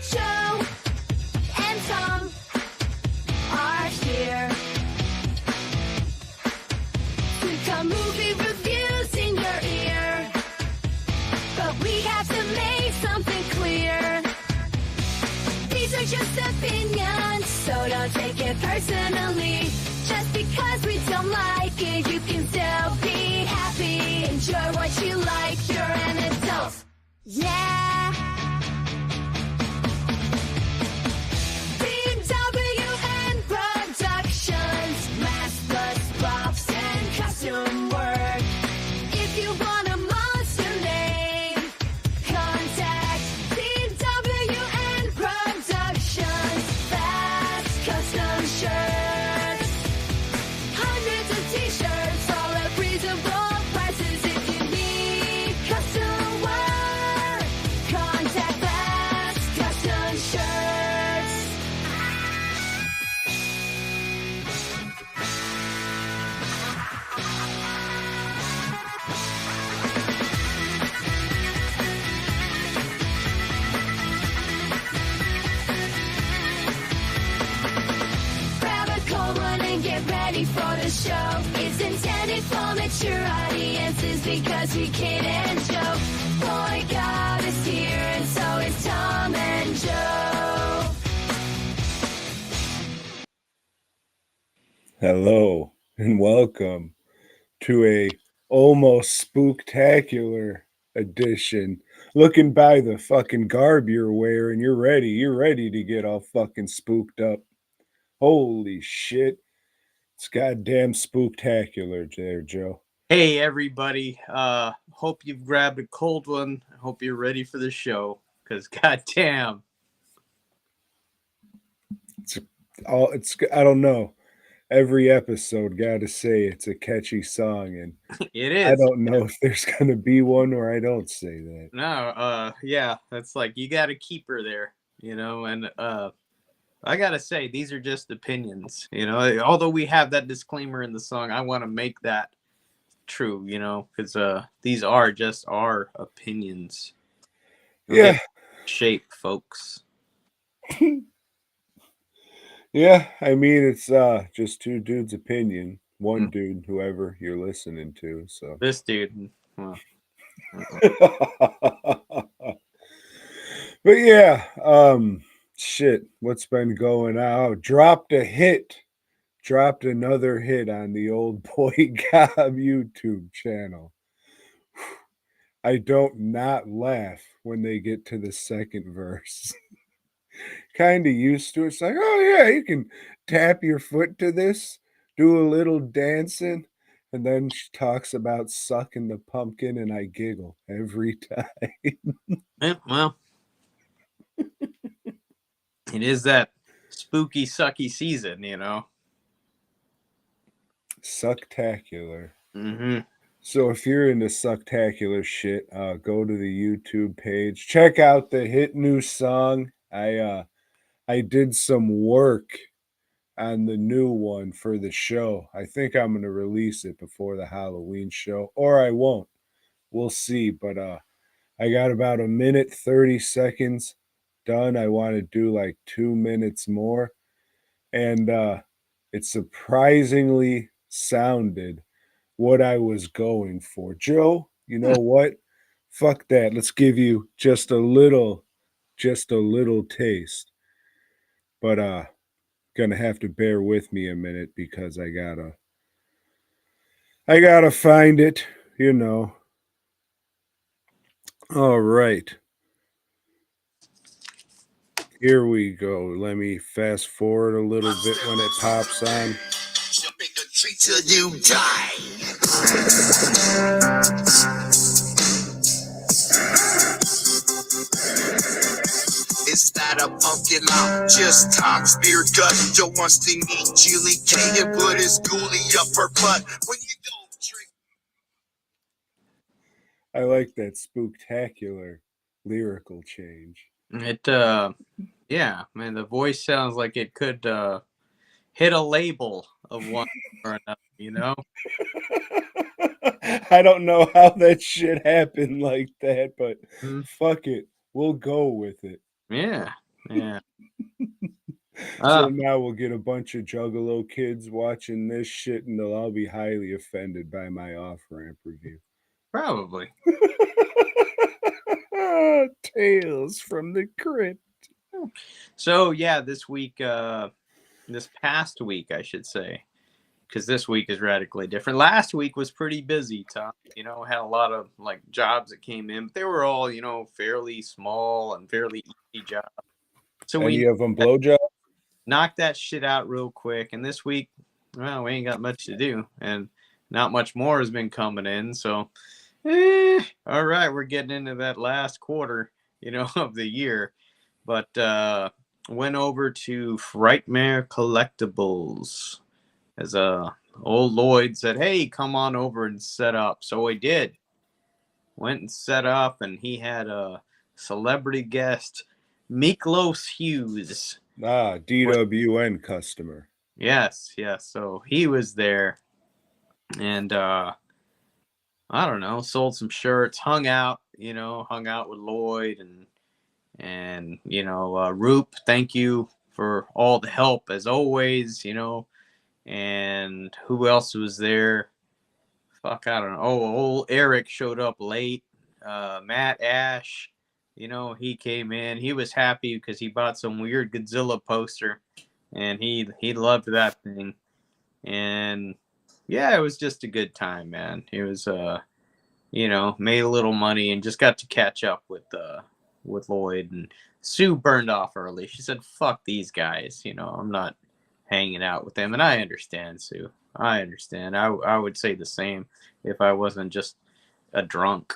Joe and Tom are here. We come movie reviews in your ear, but we have to make something clear. These are just opinions, so don't take it personally. Just because we don't like it, you can still be happy. Enjoy what you like, you're an adult. Yeah. BWN Productions, masks, plus props, and costume work. If you want a monster name, contact BWN Productions. Fast custom shirts, hundreds of t-shirts, all at reasonable prices. If you need custom work, contact Fast Custom Shirts. Grab a cold one and get ready for the show. It's intended for mature audiences because we kid and joke. Boy God is here and so is Tom and Joe. Hello and welcome to a almost spooktacular edition. Looking by the fucking garb you're wearing, you're ready to get all fucking spooked up. Holy shit. It's goddamn spooktacular there, Joe. Hey everybody, hope you've grabbed a cold one. I hope you're ready for the show, because goddamn. I don't know. Every episode, gotta say, it's a catchy song, and It is. I don't know if there's gonna be one where I don't say that. No, yeah, that's like, you got to keep her there, you know, and I gotta say, these are just opinions, you know, although we have that disclaimer in the song, I want to make that true, you know, because these are just our opinions. Yeah. Shape, folks. Yeah, I mean, it's just two dudes' opinion. One dude, whoever you're listening to. So This dude, well, but yeah, shit, what's been going on? Dropped another hit on the old BOYGOB YouTube channel. I don't not laugh when they get to the second verse. Kind of used to it. It's like, oh yeah, you can tap your foot to this, do a little dancing, and then she talks about sucking the pumpkin, and I giggle every time. yeah, well, it is that spooky, sucky season, you know. Sucktacular. Mm-hmm. So if you're into sucktacular shit, go to the YouTube page. Check out the hit new song. I did some work on the new one for the show. I think I'm going to release it before the Halloween show, or I won't. We'll see. But I got about 1:30 done. I want to do like 2 minutes more. And it surprisingly sounded what I was going for. Joe, you know what? Fuck that. Let's give you just a little taste. But gonna have to bear with me a minute because I gotta find it, you know. All right. Here we go. Let me fast forward a little bit when it pops on. Jumping the tree till you die. It's not a pumpkin mouth, just Tom's beer gut. Joe wants to meet Julie K and put his ghoulie up her butt. When you don't drink. I like that spooktacular lyrical change. It, yeah, man, the voice sounds like it could hit a label of one or another, you know? I don't know how that shit happened like that, but Mhm. fuck it. We'll go with it. Yeah. Yeah. So Uh, now we'll get a bunch of Juggalo kids watching this shit, and they'll all be highly offended by my off-ramp review. probably. Tales from the Crypt. So yeah, this past week, I should say, because this week is radically different. Last week was pretty busy, Tom. You know, had a lot of like jobs that came in, but they were all, you know, fairly small and fairly easy jobs. So Any we of them blowjob? knocked that shit out real quick. And this week, well, we ain't got much to do, and not much more has been coming in. So, all right, we're getting into that last quarter, you know, of the year. But went over to Frightmare Collectibles as old Lloyd said, "Hey, come on over and set up." So I did. Went and set up, and he had a celebrity guest, Miklos Hughes. DWN customer. Yes, yes. So he was there, and I don't know, sold some shirts, hung out with Lloyd and you know, Roop. Thank you for all the help as always, you know. And who else was there? Fuck, I don't know. Oh, old Eric showed up late. Matt Ash, you know, he came in. He was happy because he bought some weird Godzilla poster, and he loved that thing. And yeah, it was just a good time, man. It was you know, made a little money and just got to catch up with Lloyd. And Sue burned off early. She said, "Fuck these guys, you know, I'm not hanging out with them." And I understand, Sue. I understand. I would say the same if I wasn't just a drunk,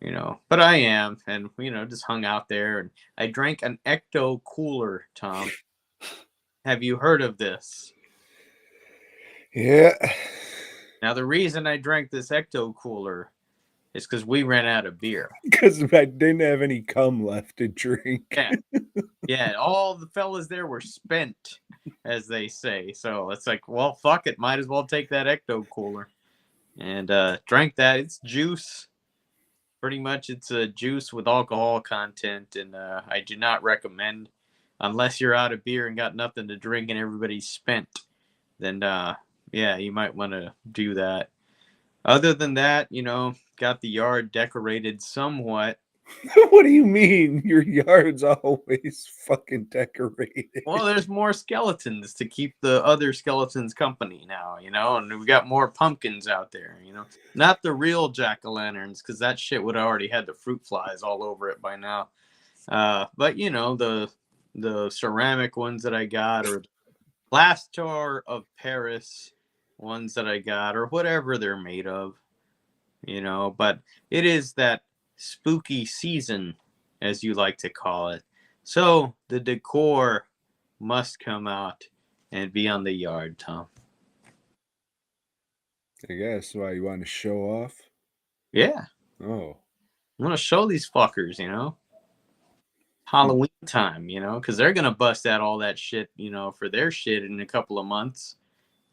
you know. But I am, and you know, just hung out there, and I drank an Ecto Cooler, Tom. Have you heard of this? Yeah. Now, the reason I drank this Ecto Cooler is because we ran out of beer. Because I didn't have any cum left to drink. Yeah. Yeah, all the fellas there were spent, as they say. So it's like, well, fuck it. Might as well take that Ecto Cooler. And drank that. It's juice. Pretty much it's a juice with alcohol content. And I do not recommend, unless you're out of beer and got nothing to drink and everybody's spent, then yeah, you might want to do that. Other than that, you know, got the yard decorated somewhat. What do you mean? Your yard's always fucking decorated. Well, there's more skeletons to keep the other skeletons company now, you know, and we've got more pumpkins out there, you know. Not the real jack-o'-lanterns, because that shit would have already had the fruit flies all over it by now. But you know, the ceramic ones that I got, or plaster of Paris ones that I got, or whatever they're made of, you know. But it is that spooky season, as you like to call it. So the decor must come out and be on the yard, Tom. I guess. Why, you want to show off? Yeah. Oh. I want to show these fuckers, you know. Halloween time, you know, because they're going to bust out all that shit, you know, for their shit in a couple of months.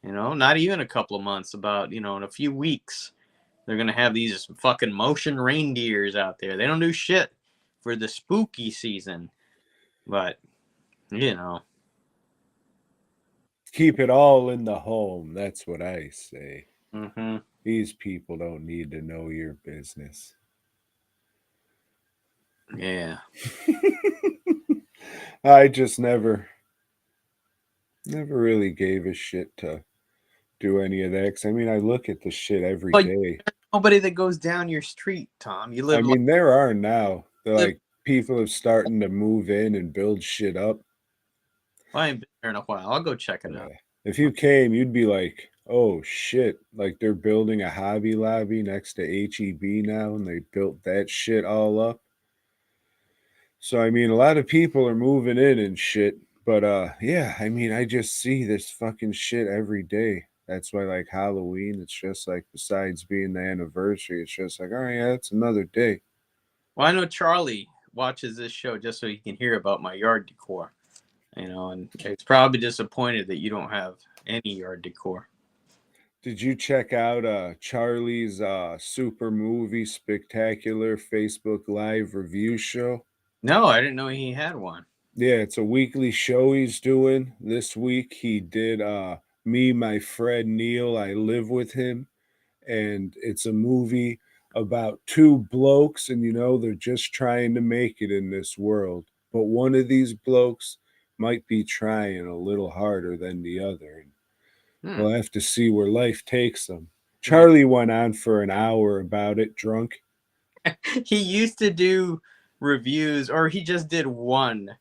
You know, not even a couple of months, about, you know, in a few weeks. They're going to have these fucking motion reindeers out there. They don't do shit for the spooky season. But, you know. Keep it all in the home. That's what I say. Mm-hmm. These people don't need to know your business. Yeah. I just never really gave a shit to do any of that. 'Cause I mean, I look at the shit every But day. nobody that goes down your street, Tom. You live I mean, there are now. They're live- like, people are starting to move in and build shit up. I ain't been there in a while. I'll go check it out. If you came, you'd be like, oh shit, like they're building a Hobby Lobby next to HEB now, and they built that shit all up. So I mean, a lot of people are moving in and shit. But yeah, I mean, I just see this fucking shit every day. That's why, like, Halloween, it's just like, besides being the anniversary, it's just like, oh yeah, it's another day. Well, I know Charlie watches this show just so he can hear about my yard decor. You know, and it's probably disappointed that you don't have any yard decor. Did you check out Charlie's super movie spectacular Facebook Live review show? No, I didn't know he had one. Yeah, it's a weekly show he's doing. This week he did Me, My Friend Neil, I Live With Him. And it's a movie about two blokes, and they're just trying to make it in this world. But one of these blokes might be trying a little harder than the other. And Hmm. we'll have to see where life takes them. Yeah. Charlie went on for an hour about it, drunk. He used to do reviews, or he just did one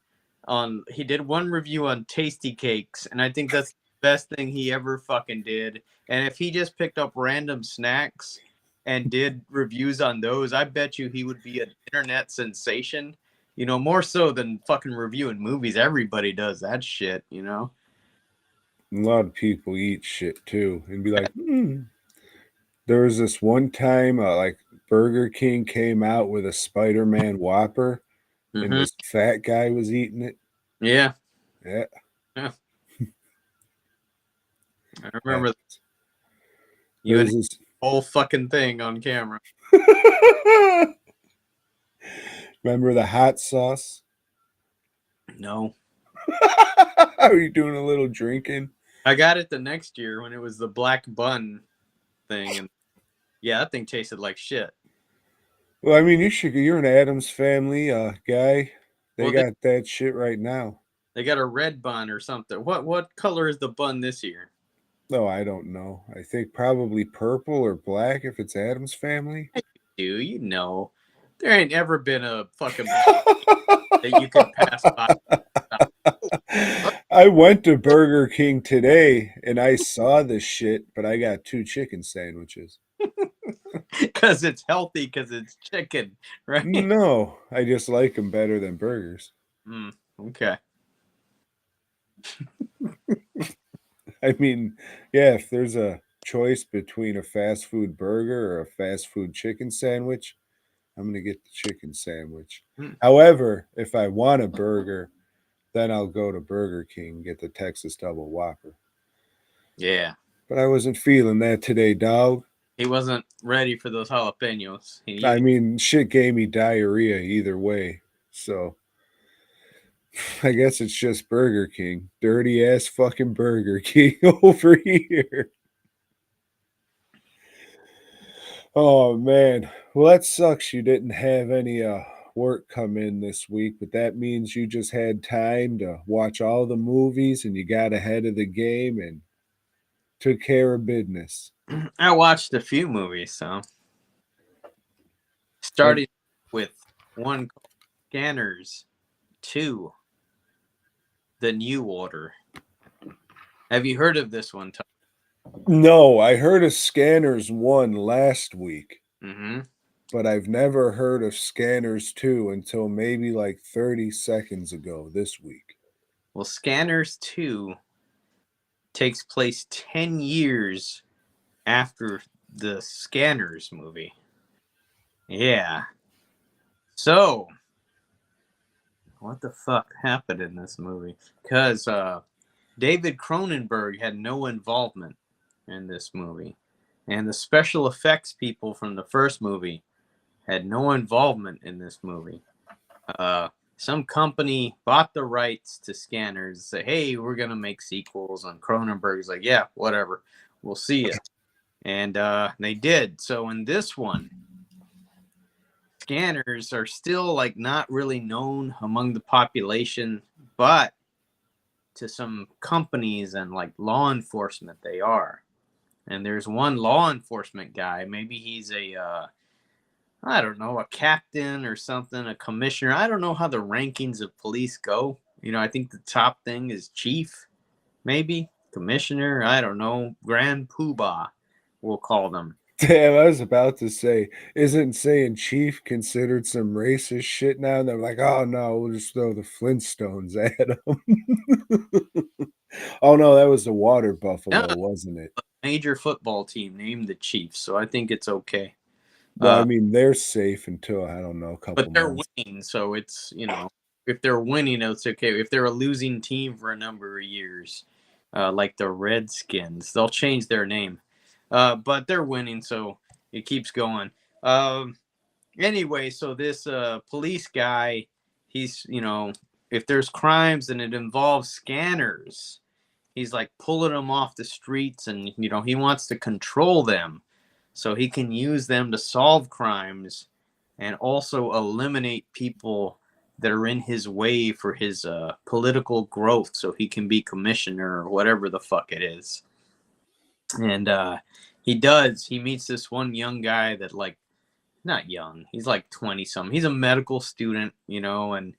he did one review on Tasty Cakes, and I think that's the best thing he ever fucking did. And if he just picked up random snacks and did reviews on those, I bet you he would be an internet sensation. More so than fucking reviewing movies. Everybody does that shit. A lot of people eat shit too and be like, There was this one time, like Burger King came out with a Spider-Man Whopper, and Mm-hmm. this fat guy was eating it. Yeah. Yeah, Yeah. I remember you there's and this. the whole fucking thing on camera. Remember the hot sauce? No. Are you doing a little drinking? I got it the next year when it was the black bun thing, and yeah, that thing tasted like shit. Well, I mean, you're an Adams Family guy. They Well, got that shit right now. they got a red bun or something. What color is the bun this year? No, I don't know. I think probably purple or black if it's Adams Family. Do there ain't ever been a fucking that you could pass by. I went to Burger King today and I saw this shit, but I got 2 chicken sandwiches. Because it's healthy, because it's chicken, right? No, I just like them better than burgers. Okay. I mean, yeah, if there's a choice between a fast food burger or a fast food chicken sandwich, I'm going to get the chicken sandwich. However, if I want a burger, then I'll go to Burger King and get the Texas Double Whopper. Yeah. But I wasn't feeling that today, dog. He wasn't ready for those jalapenos. I mean, shit gave me diarrhea either way. So I guess it's just Burger King. Dirty ass fucking Burger King over here. Oh man. Well, that sucks you didn't have any work come in this week, but that means you just had time to watch all the movies and you got ahead of the game and took care of business. I watched a few movies, so starting with one called Scanners 2, The New Order. Have you heard of this one, Tom? No, I heard of Scanners 1 last week. Mm-hmm. But I've never heard of Scanners 2 until maybe like 30 seconds ago this week. Well, Scanners 2 takes place 10 years after the Scanners movie. Yeah. So, what the fuck happened in this movie? Because David Cronenberg had no involvement in this movie. And the special effects people from the first movie had no involvement in this movie. Some company bought the rights to Scanners, say, hey, we're going to make sequels. And Cronenberg's like, yeah, whatever. We'll see it. And they did. So in this one, Scanners are still like not really known among the population, but to some companies and like law enforcement, they are. And there's one law enforcement guy. Maybe he's I don't know, a captain or something, a commissioner. I don't know how the rankings of police go. I think the top thing is chief, maybe commissioner. I don't know, grand poobah, we'll call them. Damn, I was about to say, isn't saying chief considered some racist shit now? And they're like, oh no, we'll just throw the Flintstones at them. Oh no, that was the water buffalo, wasn't it? Major football team named the Chiefs, so I think it's okay. Well, I mean, they're safe until, I don't know, a couple but they're months. winning, so it's, if they're winning, it's okay. If they're a losing team for a number of years, like the Redskins, they'll change their name. But they're winning, so it keeps going. Anyway, so this police guy, he's, if there's crimes and it involves scanners, he's like pulling them off the streets, and he wants to control them so he can use them to solve crimes and also eliminate people that are in his way for his political growth, so he can be commissioner or whatever the fuck it is. And he meets this one young guy that, like, not young, he's like 20 something, he's a medical student, and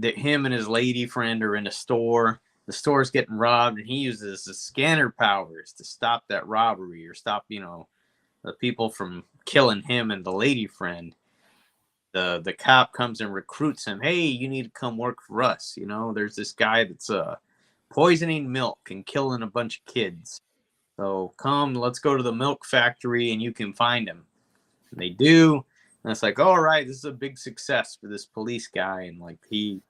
him and his lady friend are in a store. The store's getting robbed, and he uses the scanner powers to stop that robbery, or stop the people from killing him and the lady friend. The cop comes and recruits him. Hey, you need to come work for us. There's this guy that's poisoning milk and killing a bunch of kids. So come, let's go to the milk factory and you can find him. And they do. And it's like, all right, this is a big success for this police guy. And like he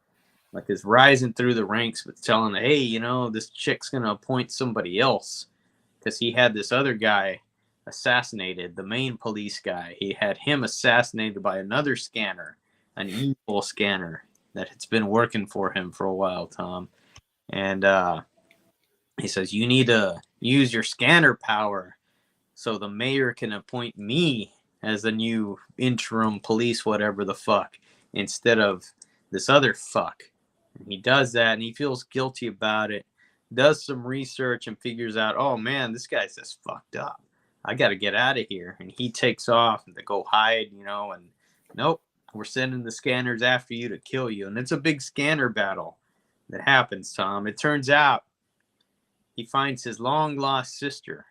is rising through the ranks, but telling, hey, this chick's going to appoint somebody else, because he had this other guy assassinated, the main police guy. He had him assassinated by another scanner, an evil scanner that has been working for him for a while, Tom. And he says, you need to use your scanner power so the mayor can appoint me as the new interim police, whatever the fuck, instead of this other fuck. And he does that, and he feels guilty about it, does some research, and figures out, oh man, this guy's just fucked up. I got to get out of here. And he takes off and they go hide, and nope, we're sending the scanners after you to kill you. And it's a big scanner battle that happens, Tom. It turns out he finds his long lost sister,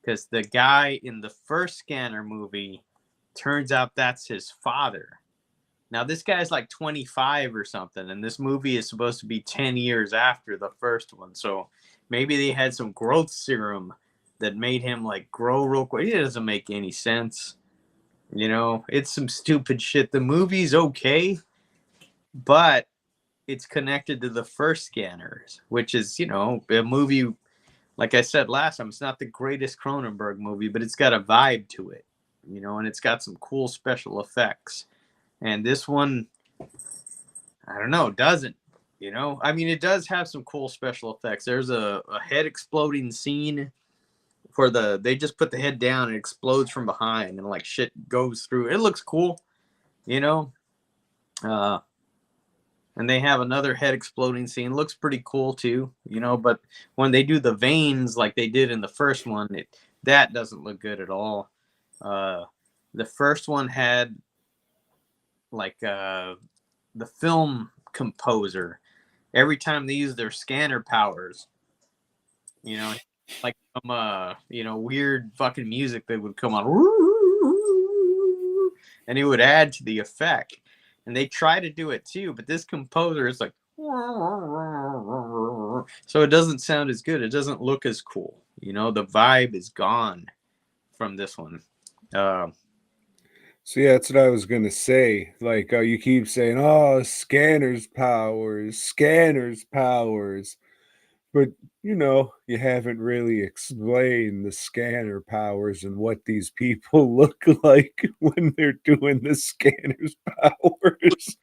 because the guy in the first scanner movie, turns out that's his father. Now, this guy's like 25 or something, and this movie is supposed to be 10 years after the first one. So maybe they had some growth serum that made him like grow real quick. It doesn't make any sense. It's some stupid shit. The movie's okay, but it's connected to the first Scanners, which is, a movie, like I said last time, it's not the greatest Cronenberg movie, but it's got a vibe to it, and it's got some cool special effects. And this one, I don't know, doesn't, I mean, it does have some cool special effects. There's a head exploding scene they just put the head down and it explodes from behind, and like shit goes through. It looks cool, and they have another head exploding scene. Looks pretty cool too, but when they do the veins like they did in the first one, that doesn't look good at all. The first one had like the film composer, every time they use their scanner powers, like some weird fucking music that would come on, and it would add to the effect. And they try to do it too, but this composer is like, so it doesn't sound as good. It doesn't look as cool. The vibe is gone from this one. So yeah, that's what I was gonna say. Like, you keep saying, "Oh, scanners powers," but you haven't really explained the scanner powers and what these people look like when they're doing the scanners powers.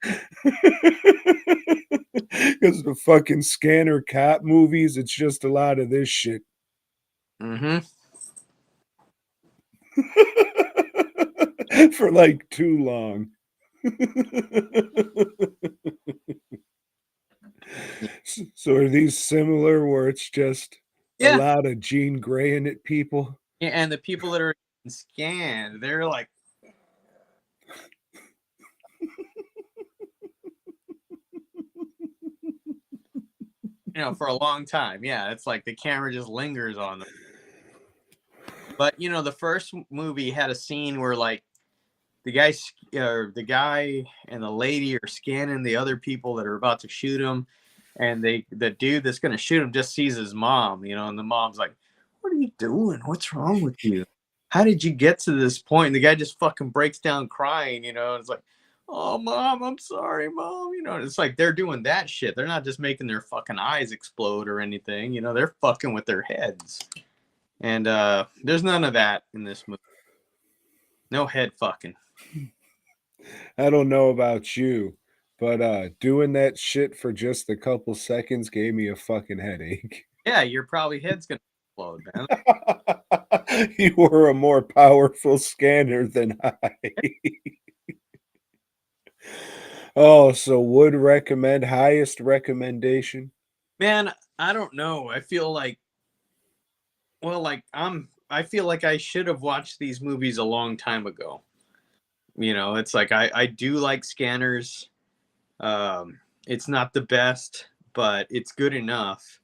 Because the fucking scanner cop movies, it's just a lot of this shit. Mm-hmm. For like too long. So are these similar, where it's just a lot of Jean Grey in it people? Yeah, and the people that are scanned, they're like, for a long time. Yeah, it's like the camera just lingers on them. But the first movie had a scene where like the guy and the lady are scanning the other people that are about to shoot him, and the dude that's gonna shoot him just sees his mom, and the mom's like, "What are you doing? What's wrong with you? How did you get to this point?" And the guy just fucking breaks down crying, and it's like, "Oh, Mom, I'm sorry, Mom." It's like they're doing that shit. They're not just making their fucking eyes explode or anything. They're fucking with their heads. And there's none of that in this movie. No head fucking. I don't know about you, But doing that shit for just a couple seconds gave me a fucking headache. Yeah, your probably head's gonna explode, man. You were a more powerful scanner than I. Oh, so would recommend, highest recommendation? Man, I don't know. I feel like, well, like I feel like I should have watched these movies a long time ago. You know, it's like I do like Scanners. It's not the best, but it's good enough,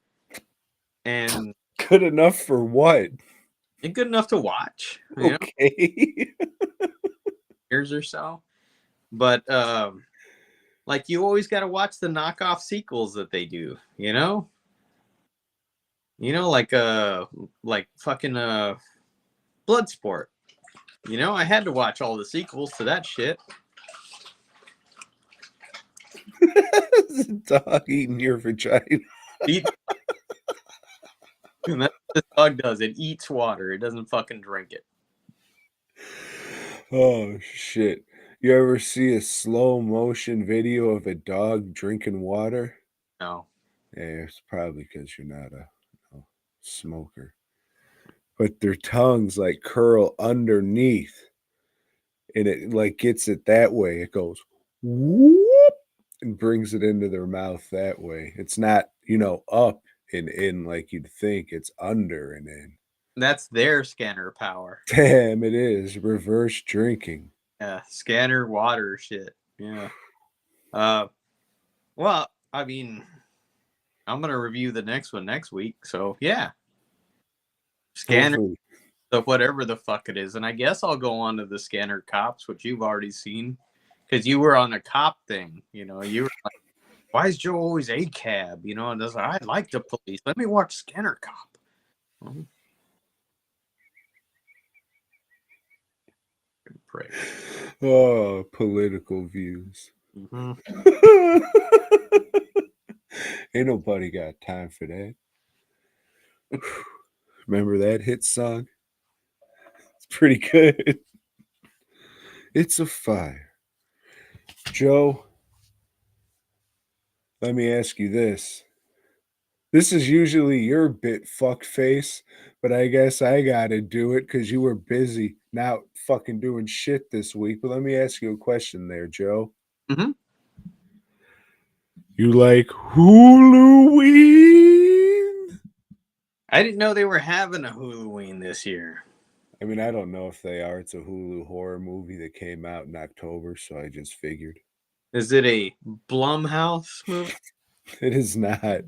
and Good enough for what? good enough to watch. You know, Okay. years or so. But like you always got to watch the knockoff sequels that they do. Like fucking Bloodsport. I had to watch all the sequels to that shit. Dog eating your vagina. Eat, and that's what this dog does. It eats water. It doesn't fucking drink it. Oh shit. You ever see a slow motion video of a dog drinking water? No. Yeah, it's probably because you're not a smoker. But their tongues like curl underneath and it like gets it that way. It goes whoop and brings it into their mouth that way. It's not, up and in like you'd think. It's under and in. That's their scanner power. Damn, it is reverse drinking. Yeah, scanner water shit. Yeah. Well, I mean, I'm gonna review the next one next week. So yeah, scanner, Hopefully. so whatever the fuck it is, and I guess I'll go on to the Scanner Cops, which you've already seen, because you were on a cop thing. You were like, why is Joe always a cab? And I was like, I like the police. Let me watch Scanner Cop. Well, pray. Oh, political views. Mm-hmm. Ain't nobody got time for that. Remember that hit song? It's pretty good. It's a fire. Joe, let me ask you this. This is usually your bit, fuckface, but I guess I gotta do it because you were busy not fucking doing shit this week. But let me ask you a question there, Joe. Mm-hmm. You like Huluween? I didn't know they were having a Huluween this year. I mean, I don't know if they are. It's a Hulu horror movie that came out in October, so I just figured. Is it a Blumhouse movie? It is not.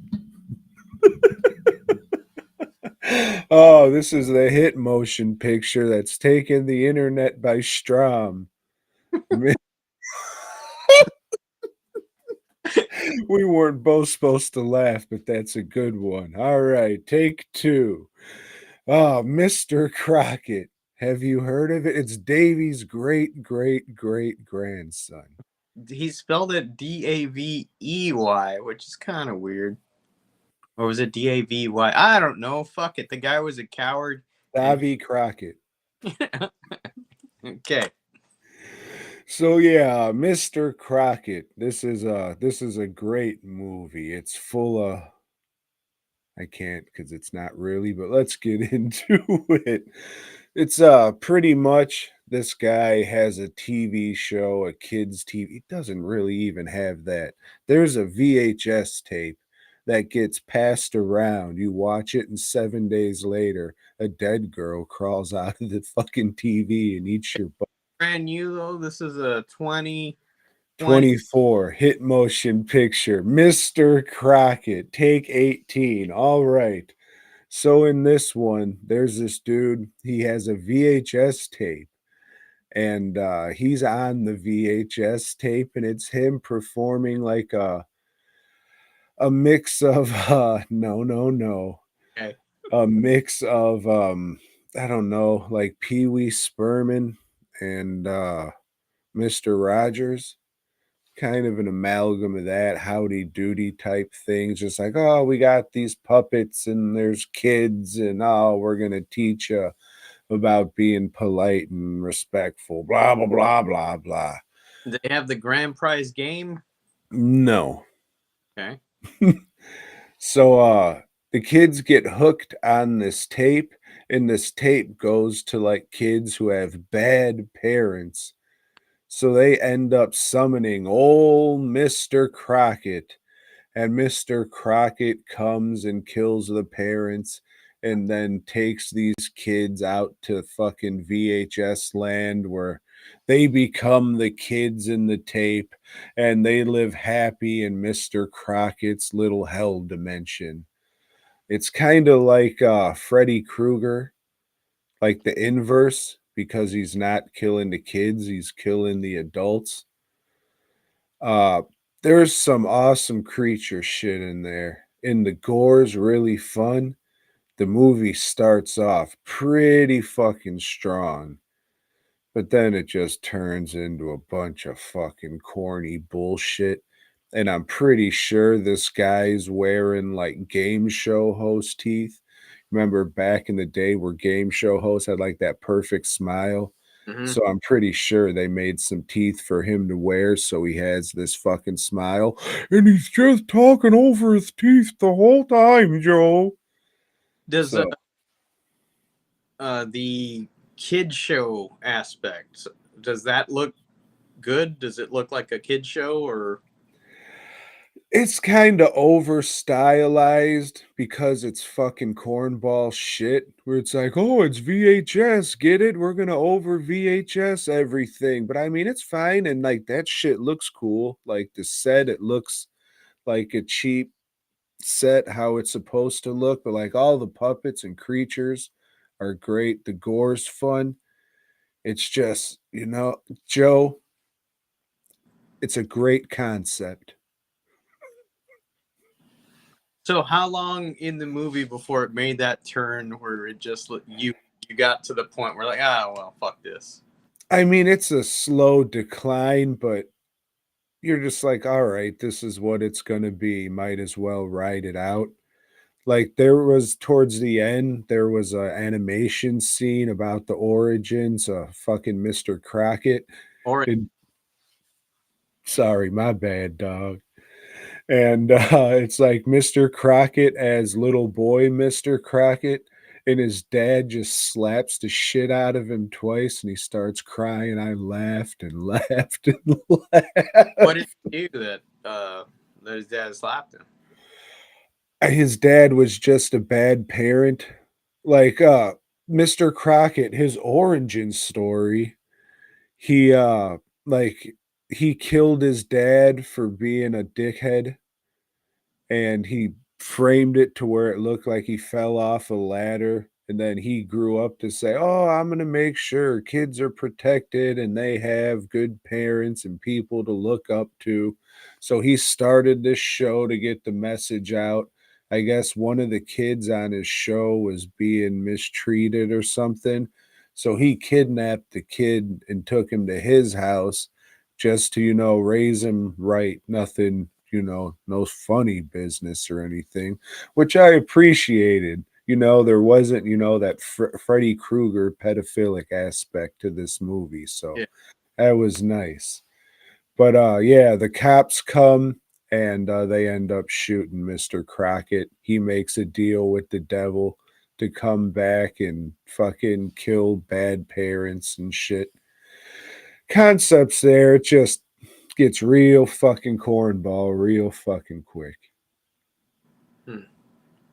Oh, this is the hit motion picture that's taken the internet by storm. We weren't both supposed to laugh, but that's a good one. All right, take two. Oh, Mr. Crockett. Have you heard of it? It's Davy's great grandson. He spelled it Davey, which is kind of weird. Or was it Davy? I don't know. Fuck it. The guy was a coward. Davy Crockett. Okay. So yeah, Mr. Crockett. This is a great movie. It's full of I can't because it's not really, but let's get into it. It's pretty much this guy has a TV show, a kids TV. He doesn't really even have that. There's a VHS tape that gets passed around. You watch it, and 7 days later, a dead girl crawls out of the fucking TV and eats your butt. Brand new though. This is a 24 hit motion picture. Mr. Crockett, take 18. All right. So in this one, there's this dude. He has a VHS tape, and he's on the VHS tape, and it's him performing like a mix of no, Okay. a mix of I don't know, like Pee Wee Sperman and Mr. Rogers. Kind of an amalgam of that howdy doody type things, just like, oh, we got these puppets and there's kids and oh, we're gonna teach you about being polite and respectful, blah blah blah blah blah. Do they have the grand prize game? No. Okay. So the kids get hooked on this tape, and this tape goes to like kids who have bad parents. So they end up summoning old Mr. Crockett, and Mr. Crockett comes and kills the parents and then takes these kids out to fucking VHS land where they become the kids in the tape and they live happy in Mr. Crockett's little hell dimension. It's kind of like Freddy Krueger, like the inverse, because he's not killing the kids, he's killing the adults. Uh, there's some awesome creature shit in there, and the gore's really fun. The movie starts off pretty fucking strong, but then it just turns into a bunch of fucking corny bullshit. And I'm pretty sure this guy's wearing like game show host teeth. Remember back in the day where game show hosts had like that perfect smile? Hmm. So I'm pretty sure they made some teeth for him to wear so he has this fucking smile. And he's just talking over his teeth the whole time, Joe. Does So the kid show aspect, does that look good? Does it look like a kid show, or it's kind of over stylized because it's fucking cornball shit where it's like, oh, it's VHS, get it? We're gonna over VHS everything. But I mean, it's fine, and like that shit looks cool. Like the set, it looks like a cheap set how it's supposed to look, but like all the puppets and creatures are great. The gore's fun. It's just, Joe, it's a great concept. so how long in the movie before it made that turn where it just you got to the point where like, ah, well, fuck this. I mean, it's a slow decline, but you're just like, all right, this is what it's going to be. Might as well ride it out. Like there was towards the end, there was a animation scene about the origins of fucking Mr. Crockett. Or And sorry, my bad, dog. And it's like Mr. Crockett as little boy Mr. Crockett, and his dad just slaps the shit out of him twice, and he starts crying. I laughed and laughed and what laughed. did he do that his dad slapped him? His dad was just a bad parent. Like Mr. Crockett, his origin story, he like he killed his dad for being a dickhead, and he framed it to where it looked like he fell off a ladder, and then he grew up to say, "Oh, I'm going to make sure kids are protected and they have good parents and people to look up to." So he started this show to get the message out. I guess one of the kids on his show was being mistreated or something. So he kidnapped the kid and took him to his house just to, raise him right. Nothing, no funny business or anything, which I appreciated. There wasn't, that Freddy Krueger pedophilic aspect to this movie. So Yeah. that was nice. But yeah, the cops come and they end up shooting Mr. Crockett. He makes a deal with the devil to come back and fucking kill bad parents and shit. Concepts there, it just gets real fucking cornball real fucking quick. Hmm.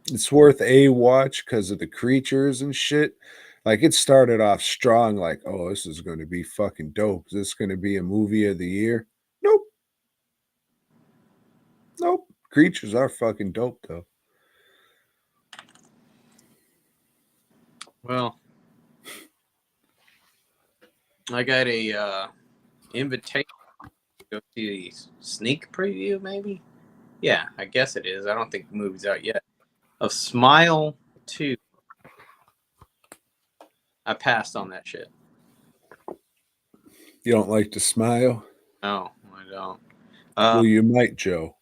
It's worth a watch because of the creatures and shit. Like it started off strong, like, oh, this is going to be fucking dope. Is this going to be a movie of the year? Nope. Nope. Creatures are fucking dope though. Well, I got a invitation to go see the sneak preview, maybe. Yeah, I guess it is. I don't think the movie's out yet. Of Smile 2. I passed on that shit. You don't like to smile? No, I don't. Well, you might, Joe.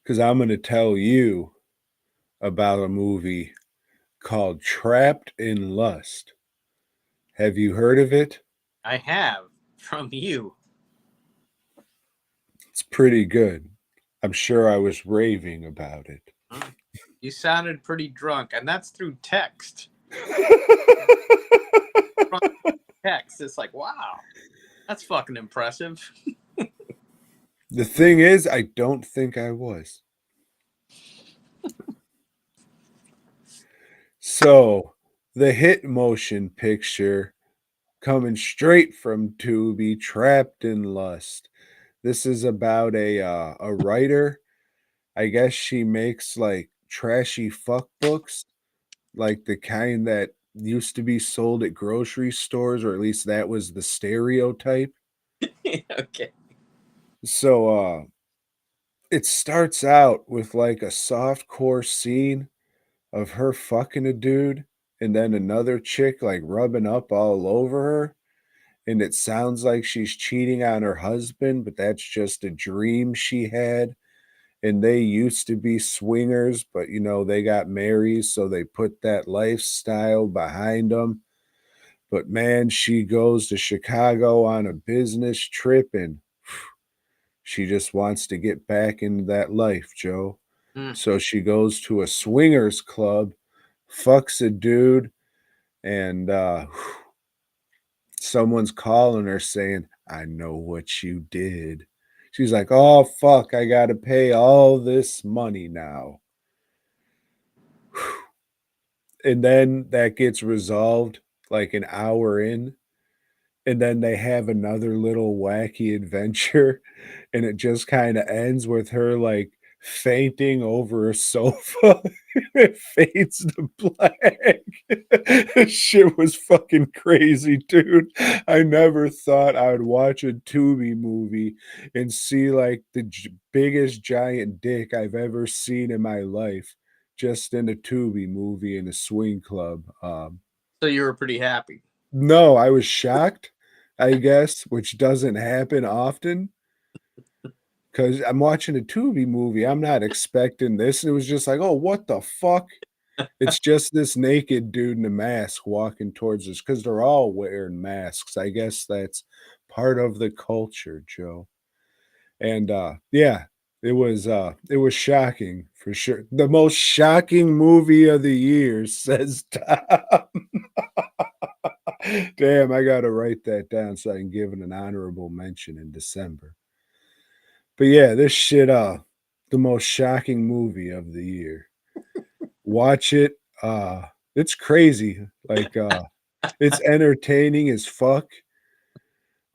Because I'm going to tell you about a movie called Trapped in Lust. Have you heard of it? I have from you. It's pretty good. I'm sure I was raving about it. You sounded pretty drunk, and that's through text. Text. It's like, wow, that's fucking impressive. The thing is, I don't think I was. So, the hit motion picture coming straight from Tubi, Trapped in Lust. This is about a writer. I guess she makes like trashy fuck books, like the kind that used to be sold at grocery stores, or at least that was the stereotype. Okay. So it starts out with like a soft core scene of her fucking a dude and then another chick like rubbing up all over her. And it sounds like she's cheating on her husband, but that's just a dream she had. And they used to be swingers, but you know, they got married, so they put that lifestyle behind them. But man, she goes to Chicago on a business trip and she just wants to get back into that life, Joe. Mm. So she goes to a swingers club, fucks a dude, and someone's calling her saying, I know what you did. She's like, oh, fuck, I got to pay all this money now. And then that gets resolved like an hour in. And then they have another little wacky adventure. And it just kind of ends with her like fainting over a sofa. It fades to black. This shit was fucking crazy, dude. I never thought I would watch a Tubi movie and see like the biggest giant dick I've ever seen in my life just in a Tubi movie in a swing club. So you were pretty happy. No, I was shocked, I guess, which doesn't happen often. Because I'm watching a Tubi movie. I'm not expecting this. And it was just like, oh, what the fuck? It's just this naked dude in a mask walking towards us because they're all wearing masks. I guess that's part of the culture, Joe. And yeah, it was shocking for sure. The most shocking movie of the year, says Tom. Damn, I gotta write that down so I can give it an honorable mention in December. But yeah, this shit, the most shocking movie of the year. Watch it. It's crazy. Like, it's entertaining as fuck.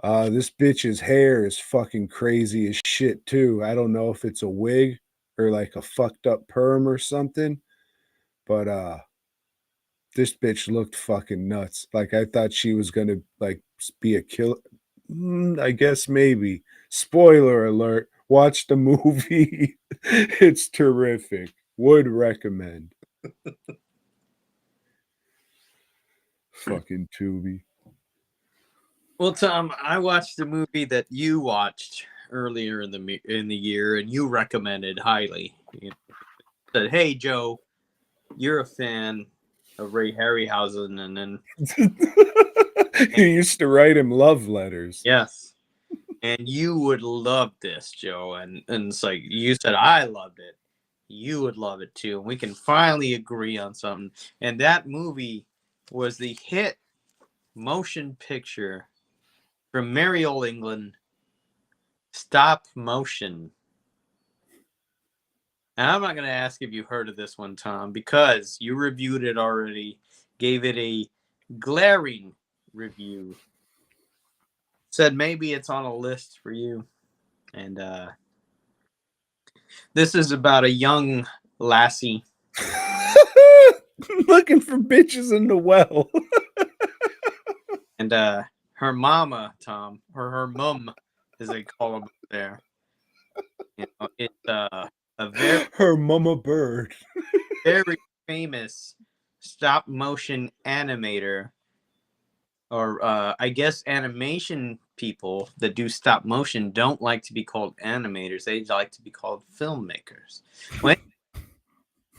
This bitch's hair is fucking crazy as shit too. I don't know if it's a wig or like a fucked up perm or something, but this bitch looked fucking nuts. Like I thought she was gonna like be a killer. I guess maybe. Spoiler alert. Watch the movie. It's terrific. Would recommend. Fucking Tubi. Well, Tom, I watched the movie that you watched earlier in the year, and you recommended highly. You said, "Hey, Joe, you're a fan of Ray Harryhausen," and then You used to write him love letters. yes, and you would love this, Joe. And it's like you said, I loved it. You would love it too, and we can finally agree on something. And that movie was the hit motion picture from merry old England, Stopmotion. And I'm not going to ask if you heard of this one, Tom, because you reviewed it already, gave it a glaring review, said maybe it's on a list for you. And this is about a young lassie. Looking for bitches in the well. And her mama, Tom, or her mum, as they call them there. You know, it's a very, Her mama bird. very famous stop motion animator, or I guess animation people that do stop motion don't like to be called animators. They like to be called filmmakers. When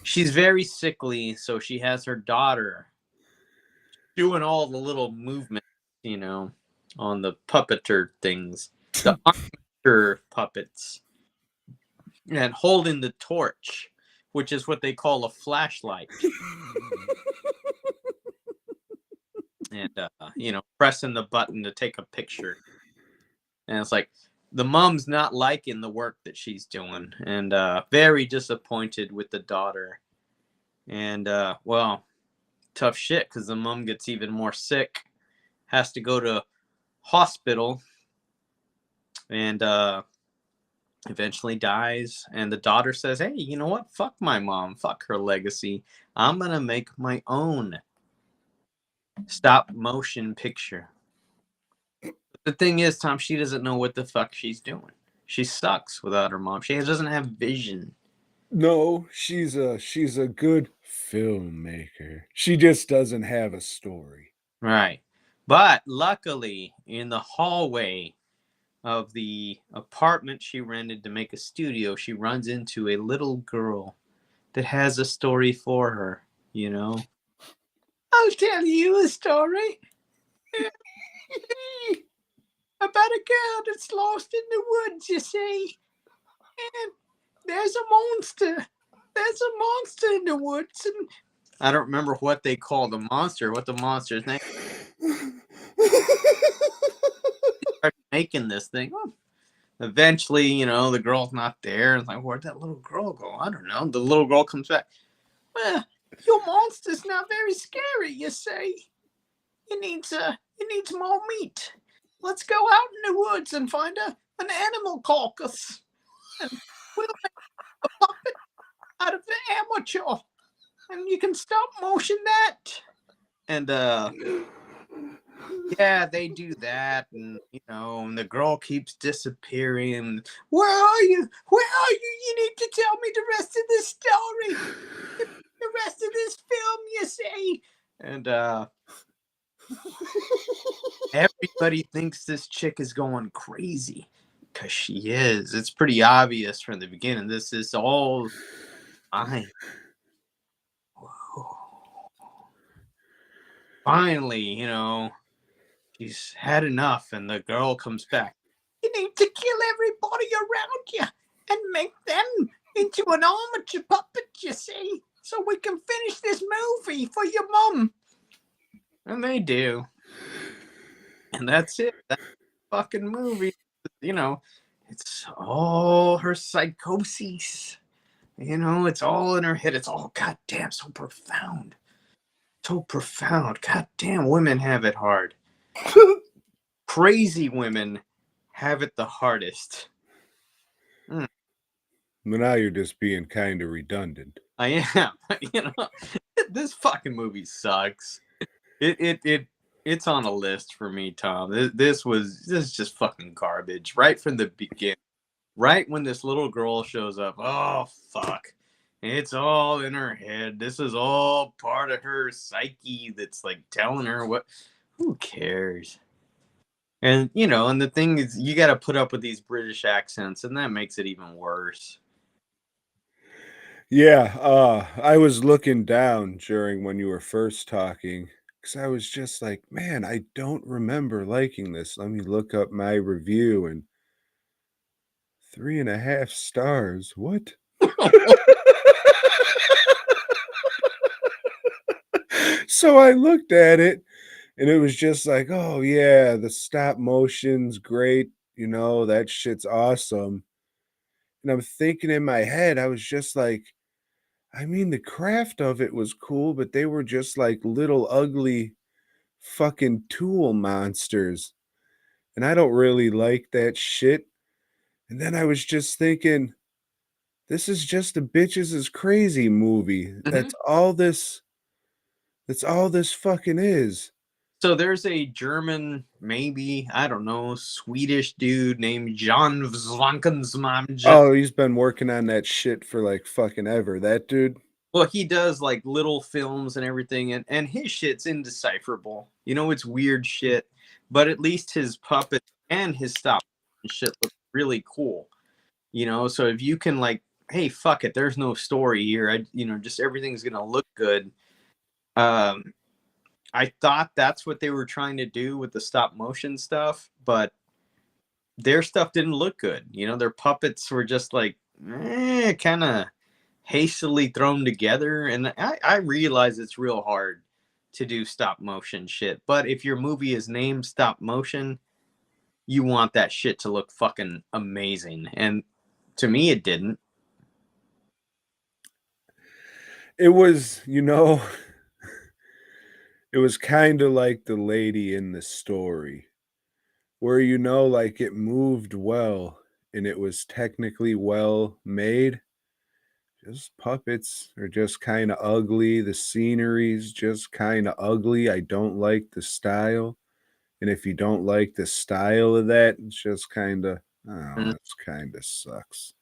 she's very sickly, so she has her daughter doing all the little movements, you know, on the puppeteer things, the miniature puppets and holding the torch, which is what they call a flashlight. And, pressing the button to take a picture. And it's like, the mom's not liking the work that she's doing and very disappointed with the daughter. And, well, tough shit because the mom gets even more sick, has to go to hospital, and eventually dies. And the daughter says, hey, you know what? Fuck my mom. Fuck her legacy. I'm going to make my own stop motion picture. The thing is, Tom, she doesn't know what the fuck she's doing. She sucks without her mom. She doesn't have vision. No, she's a good filmmaker. She just doesn't have a story. Right. But luckily, in the hallway of the apartment she rented to make a studio, she runs into a little girl that has a story for her, you know? I'll tell you a story about a girl that's lost in the woods, you see. And there's a monster. There's a monster in the woods. And I don't remember what they call the monster, what the monster's name. Making this thing. Well, eventually, the girl's not there. It's like, where'd that little girl go? I don't know. The little girl comes back. Well, your monster's not very scary, you say. It needs more meat. Let's go out in the woods and find an animal carcass. And we'll make a puppet out of the amateur. And you can stop motion that. And yeah, they do that, and and the girl keeps disappearing. Where are you? Where are you? You need to tell me the rest of this story. The rest of this film, you say. And everybody thinks this chick is going crazy. Because she is. It's pretty obvious from the beginning. This is all fine. Whoa. Finally, she's had enough, and the girl comes back. You need to kill everybody around you and make them into an armature puppet, you see, so we can finish this movie for your mum. And they do. And that's it. That's the fucking movie. It's all her psychoses. It's all in her head. It's all goddamn so profound. So profound. Goddamn, women have it hard. Crazy women have it the hardest. But now you're just being kind of redundant. I am. This fucking movie sucks. It's on a list for me, Tom. This is just fucking garbage right from the beginning. Right when this little girl shows up, oh fuck. It's all in her head. This is all part of her psyche that's like telling her what. Who cares? And and the thing is, you got to put up with these British accents, and that makes it even worse. Yeah, I was looking down during when you were first talking because I was just like, man, I don't remember liking this. Let me look up my review and 3.5 stars. What? So I looked at it and it was just like, oh yeah, the stop motion's great. That shit's awesome. And I'm thinking in my head, I was just like, I mean, the craft of it was cool, but they were just like little ugly fucking tool monsters. And I don't really like that shit. And then I was just thinking, this is just a bitches is crazy movie. That's all this fucking is. So there's a German, maybe, I don't know, Swedish dude named John Zwankensmann. Oh, he's been working on that shit for like fucking ever. That dude. Well, he does like little films and everything, and his shit's indecipherable. It's weird shit, but at least his puppet and his stop shit look really cool. So if you can like, hey, fuck it, there's no story here. Just everything's gonna look good. I thought that's what they were trying to do with the stop motion stuff, but their stuff didn't look good. Their puppets were just like kind of hastily thrown together. And I realize it's real hard to do stop motion shit. But if your movie is named Stop Motion, you want that shit to look fucking amazing. And to me, it didn't. It was, it was kind of like the lady in the story where, like it moved well and it was technically well made. Just puppets are just kind of ugly. The scenery's just kind of ugly. I don't like the style. And if you don't like the style of that, it's just kind of, oh, it's kind of sucks.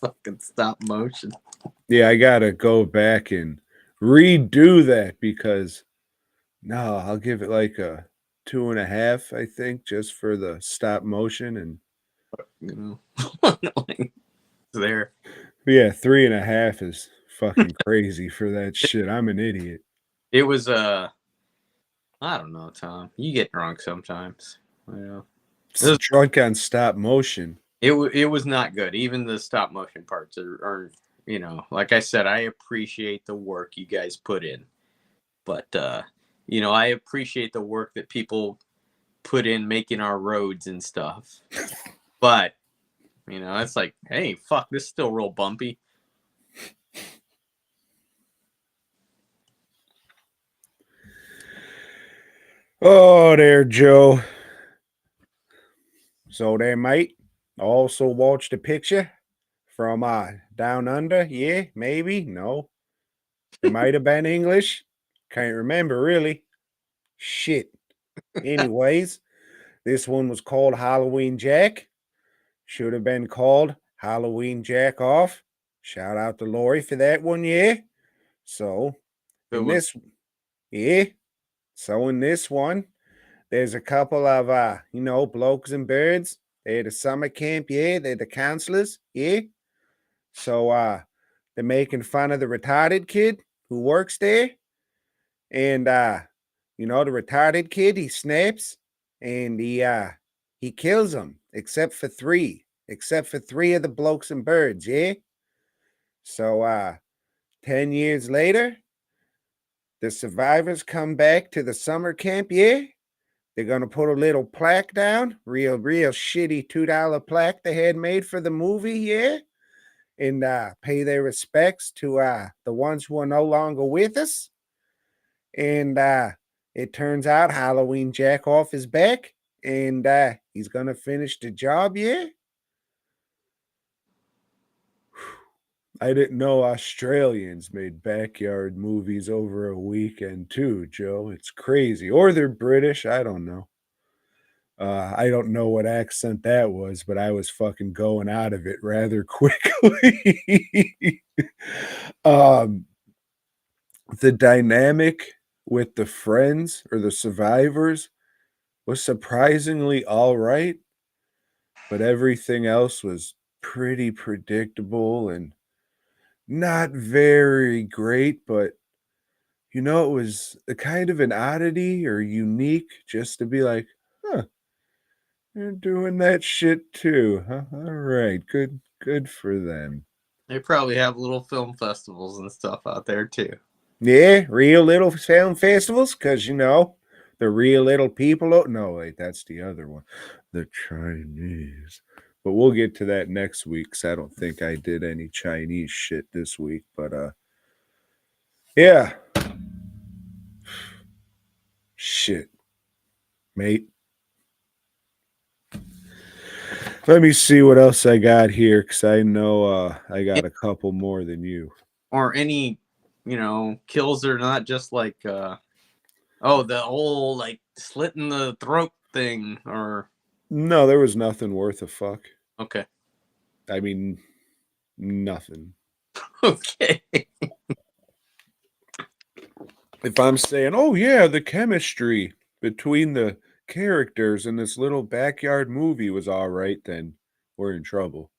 Fucking stop motion. Yeah, I gotta go back and redo that because no, I'll give it like a 2.5, I think, just for the stop motion. And Like, there. yeah, 3.5 is fucking crazy for that shit. I'm an idiot. It was I don't know, Tom. You get drunk sometimes. It's drunk on stop motion. It was not good. Even the stop motion parts are like I said, I appreciate the work you guys put in, but I appreciate the work that people put in making our roads and stuff. But it's like, hey, fuck, this is still real bumpy. Oh, there, Joe. So there, mate. Also watched a picture from down under. Yeah, maybe. No. It might have been English. Can't remember, really. Shit. Anyways, this one was called Halloween Jack. Should have been called Halloween Jack Off. Shout out to Lori for that one, yeah. So, in this, yeah. So in this one, there's a couple of, blokes and birds. They're the summer camp, yeah. They're the counselors, yeah. So, they're making fun of the retarded kid who works there. And, the retarded kid, he snaps and he kills them, except for three of the blokes and birds, yeah? So, 10 years later, the survivors come back to the summer camp, yeah? They're going to put a little plaque down, real shitty $2 plaque they had made for the movie, yeah? And pay their respects to the ones who are no longer with us. And it turns out Halloween Jack Off is back, and he's going to finish the job, yeah? I didn't know Australians made backyard movies over a weekend too, Joe. It's crazy. Or they're British. I don't know. I don't know what accent that was, but I was fucking going out of it rather quickly. The dynamic with the friends or the survivors was surprisingly all right, but everything else was pretty predictable and not very great, but it was a kind of an oddity or unique just to be like, huh, they're doing that shit too. Huh? All right, good for them. They probably have little film festivals and stuff out there too. Yeah, real little film festivals, because the real little people. Oh, no, wait, that's the other one, the Chinese. But we'll get to that next week, because I don't think I did any Chinese shit this week. But yeah, shit, mate. Let me see what else I got here, because I know I got a couple more than you. Or any, kills are not just like, the whole like slitting the throat thing, or no, there was nothing worth a fuck. Okay. I mean, nothing. Okay. If I'm saying, oh yeah, the chemistry between the characters in this little backyard movie was all right, then we're in trouble.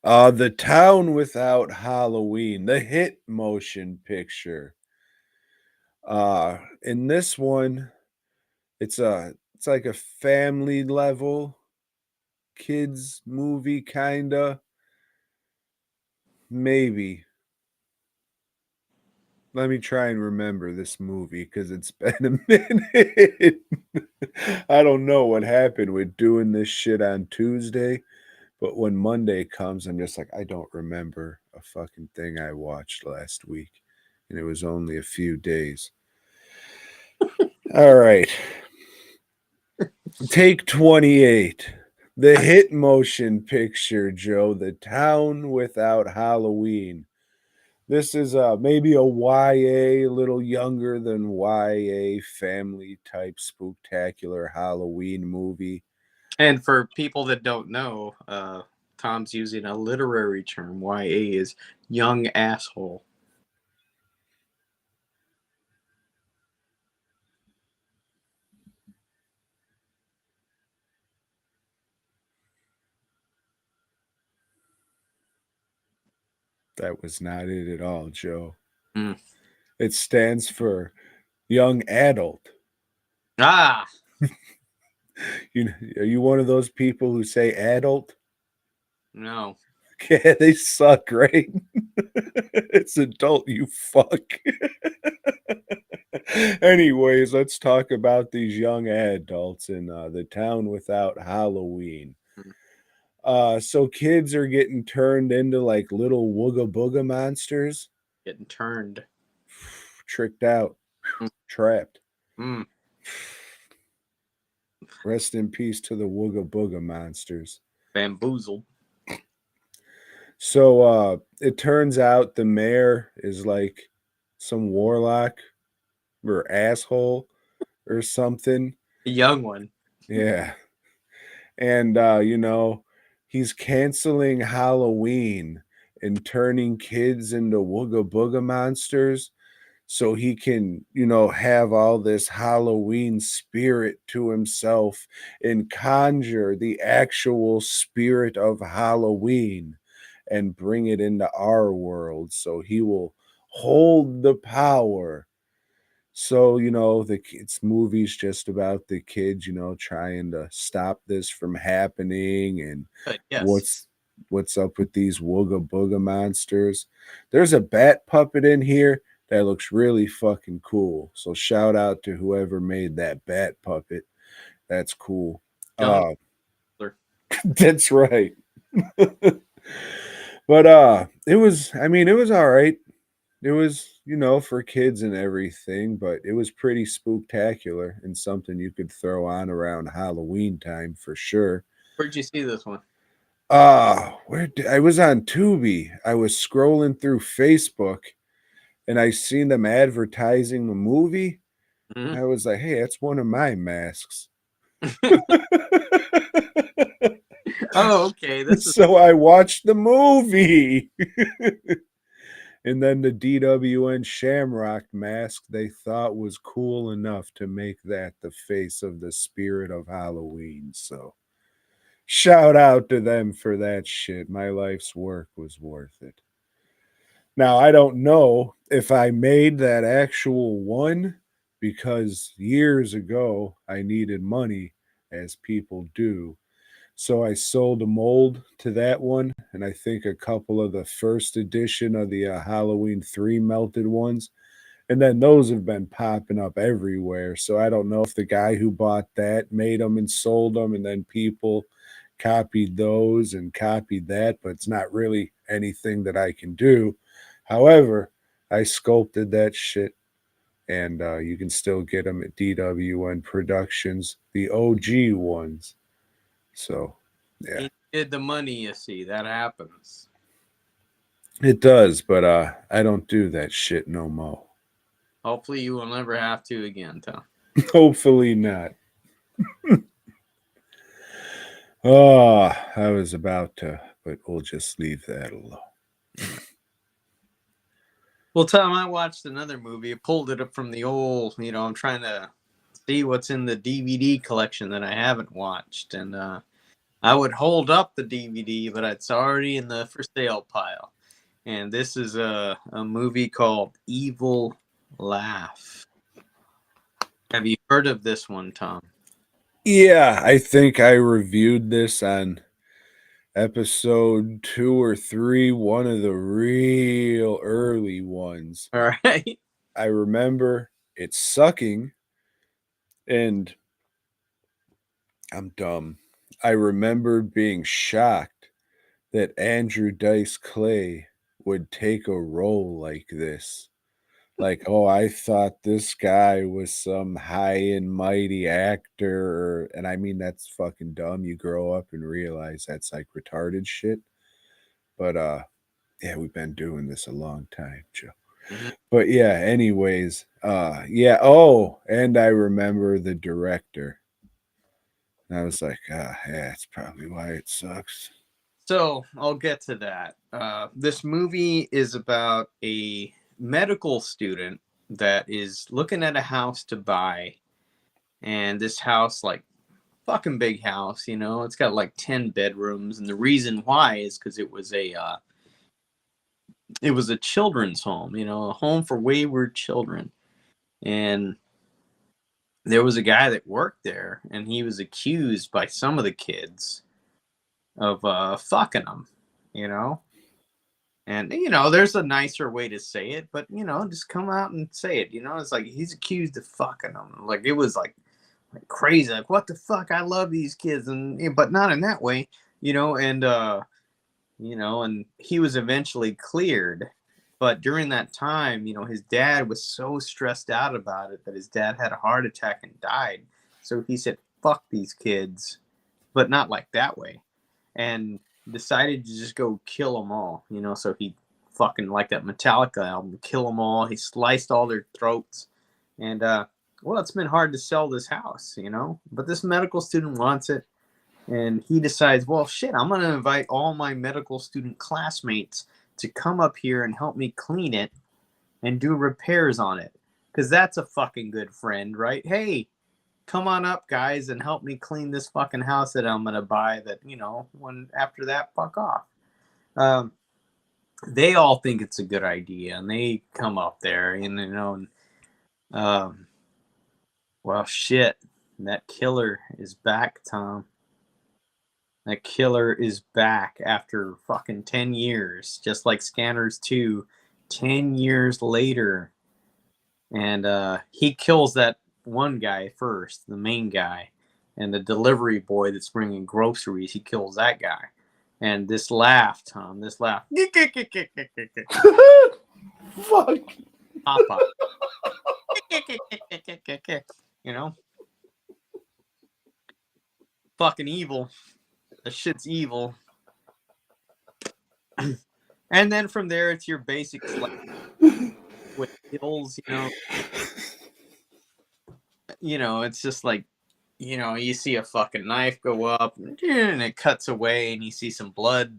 The Town Without Halloween, the hit motion picture. In this one, it's like a family level kids movie, kinda. Maybe. Let me try and remember this movie because it's been a minute. I don't know what happened with doing this shit on Tuesday, but when Monday comes, I'm just like, I don't remember a fucking thing I watched last week. And it was only a few days. All right. Take 28. The hit motion picture, Joe, The Town Without Halloween. This is maybe a YA, a little younger than YA, family type spooktacular Halloween movie. And for people that don't know, Tom's using a literary term. YA is young asshole. That was not it at all, Joe. Mm. It stands for young adult. Ah, Are you one of those people who say adult? no. Yeah, they suck, right? It's adult, you fuck. Anyways, let's talk about these young adults in The Town Without Halloween. So kids are getting turned into like little wooga booga monsters, Getting turned. tricked out, Mm. trapped. Mm. Rest in peace to the wooga booga monsters. Bamboozled. So it turns out the mayor is like some warlock or asshole or something. A young one. Yeah. And he's canceling Halloween and turning kids into wooga booga monsters so he can, have all this Halloween spirit to himself and conjure the actual spirit of Halloween and bring it into our world so he will hold the power. So, it's movies just about the kids, trying to stop this from happening and But yes. what's up with these wooga booga monsters. There's a bat puppet in here that looks really fucking cool. So shout out to whoever made that bat puppet. That's cool. Young. That's right. But it was all right. It was, for kids and everything, but it was pretty spooktacular and something you could throw on around Halloween time for sure. Where'd you see this one? I was on Tubi. I was scrolling through Facebook and I seen them advertising the movie. Mm-hmm. I was like, hey, that's one of my masks. Oh, okay. This is So I watched the movie. And then the DWN Shamrock mask they thought was cool enough to make that the face of the spirit of Halloween. So shout out to them for that shit. My life's work was worth it. Now, I don't know if I made that actual one because years ago I needed money, as people do. So I sold a mold to that one, and I think a couple of the first edition of the Halloween 3 melted ones. And then those have been popping up everywhere. So I don't know if the guy who bought that made them and sold them, and then people copied those and copied that, but it's not really anything that I can do. However, I sculpted that shit, and you can still get them at DWN Productions, the OG ones. So, yeah. he did the money, you see. That happens. It does, but I don't do that shit no more. Hopefully you will never have to again, Tom. Hopefully not. Oh, I was about to, but we'll just leave that alone. Well, Tom, I watched another movie. I pulled it up from the old, I'm trying to see what's in the DVD collection that I haven't watched. And I would hold up the DVD, but it's already in the for sale pile. And this is a movie called Evil Laugh. Have you heard of this one, Tom? Yeah, I think I reviewed this on episode 2 or 3, one of the real early ones. All right. I remember it sucking, and I'm dumb. I remember being shocked that Andrew Dice Clay would take a role like this. Like, oh, I thought this guy was some high and mighty actor, and I mean that's fucking dumb. You grow up and realize that's like retarded shit. But yeah, we've been doing this a long time, Joe. Mhm. But yeah, anyways, yeah, oh, and I remember the director. And I was like, yeah, that's probably why it sucks. So I'll get to that. This movie is about a medical student that is looking at a house to buy, and this house, like, fucking big house, you know, it's got like 10 bedrooms, and the reason why is because it was a children's home, you know, a home for wayward children, and there was a guy that worked there, and he was accused by some of the kids of fucking them, you know. And you know, there's a nicer way to say it, but you know, just come out and say it. You know, it's like he's accused of fucking them. Like it was like crazy. Like what the fuck? I love these kids, and but not in that way. You know, and you know, and he was eventually cleared. But during that time, you know, his dad was so stressed out about it that his dad had a heart attack and died. So he said, "Fuck these kids," but not like that way. And decided to just go kill them all, you know. So he fucking, like that Metallica album, kill them all. He sliced all their throats, and well, it's been hard to sell this house, you know. But this medical student wants it, and he decides, well, shit, I'm gonna invite all my medical student classmates to come up here and help me clean it and do repairs on it, because that's a fucking good friend, right? Hey, come on up, guys, and help me clean this fucking house that I'm gonna buy. That, you know, when after that, fuck off. Um, they all think it's a good idea, and they come up there, and you know, and, well, shit, that killer is back, Tom. That killer is back after fucking 10 years, just like Scanners 2, 10 years later, and he kills that one guy first, the main guy, and the delivery boy that's bringing groceries. He kills that guy, and this laugh, Tom, this laugh, Fuck. Papa, you know, fucking evil. The shit's evil. And then from there, it's your basic with kills, you know, it's just like, you know, you see a fucking knife go up and it cuts away, and you see some blood,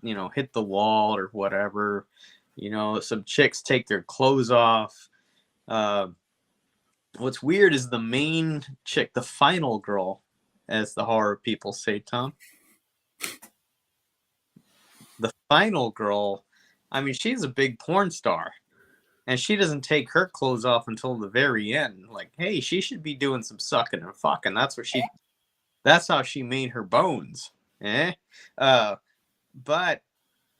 you know, hit the wall or whatever. You know, some chicks take their clothes off. What's weird is the main chick, the final girl, as the horror people say, Tom. The final girl, I mean, she's a big porn star, and she doesn't take her clothes off until the very end. Like, hey, she should be doing some sucking and fucking. That's how she made her bones. But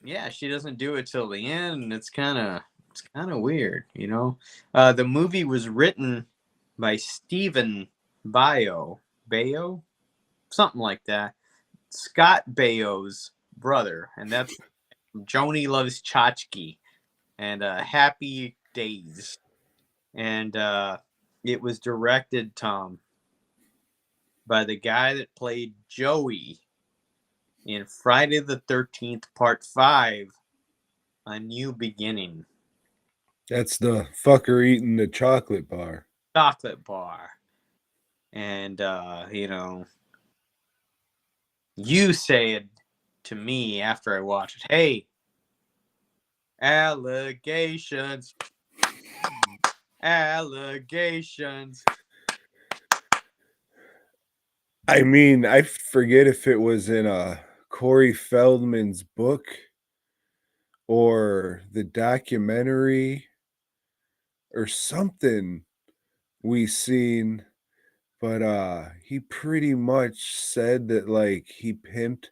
yeah, she doesn't do it till the end, and it's kind of weird, you know. The movie was written by Stephen Baio, something like that. Scott Baio's brother, and that's Joni Loves Tchotchke and Happy Days, and it was directed, Tom, by the guy that played Joey in Friday the 13th, Part 5, A New Beginning. That's the fucker eating the chocolate bar. Chocolate bar. And, you know, you said to me after I watched it, hey, allegations. Allegations. I mean, I forget if it was in Corey Feldman's book or the documentary or something. we seen, but he pretty much said that like he pimped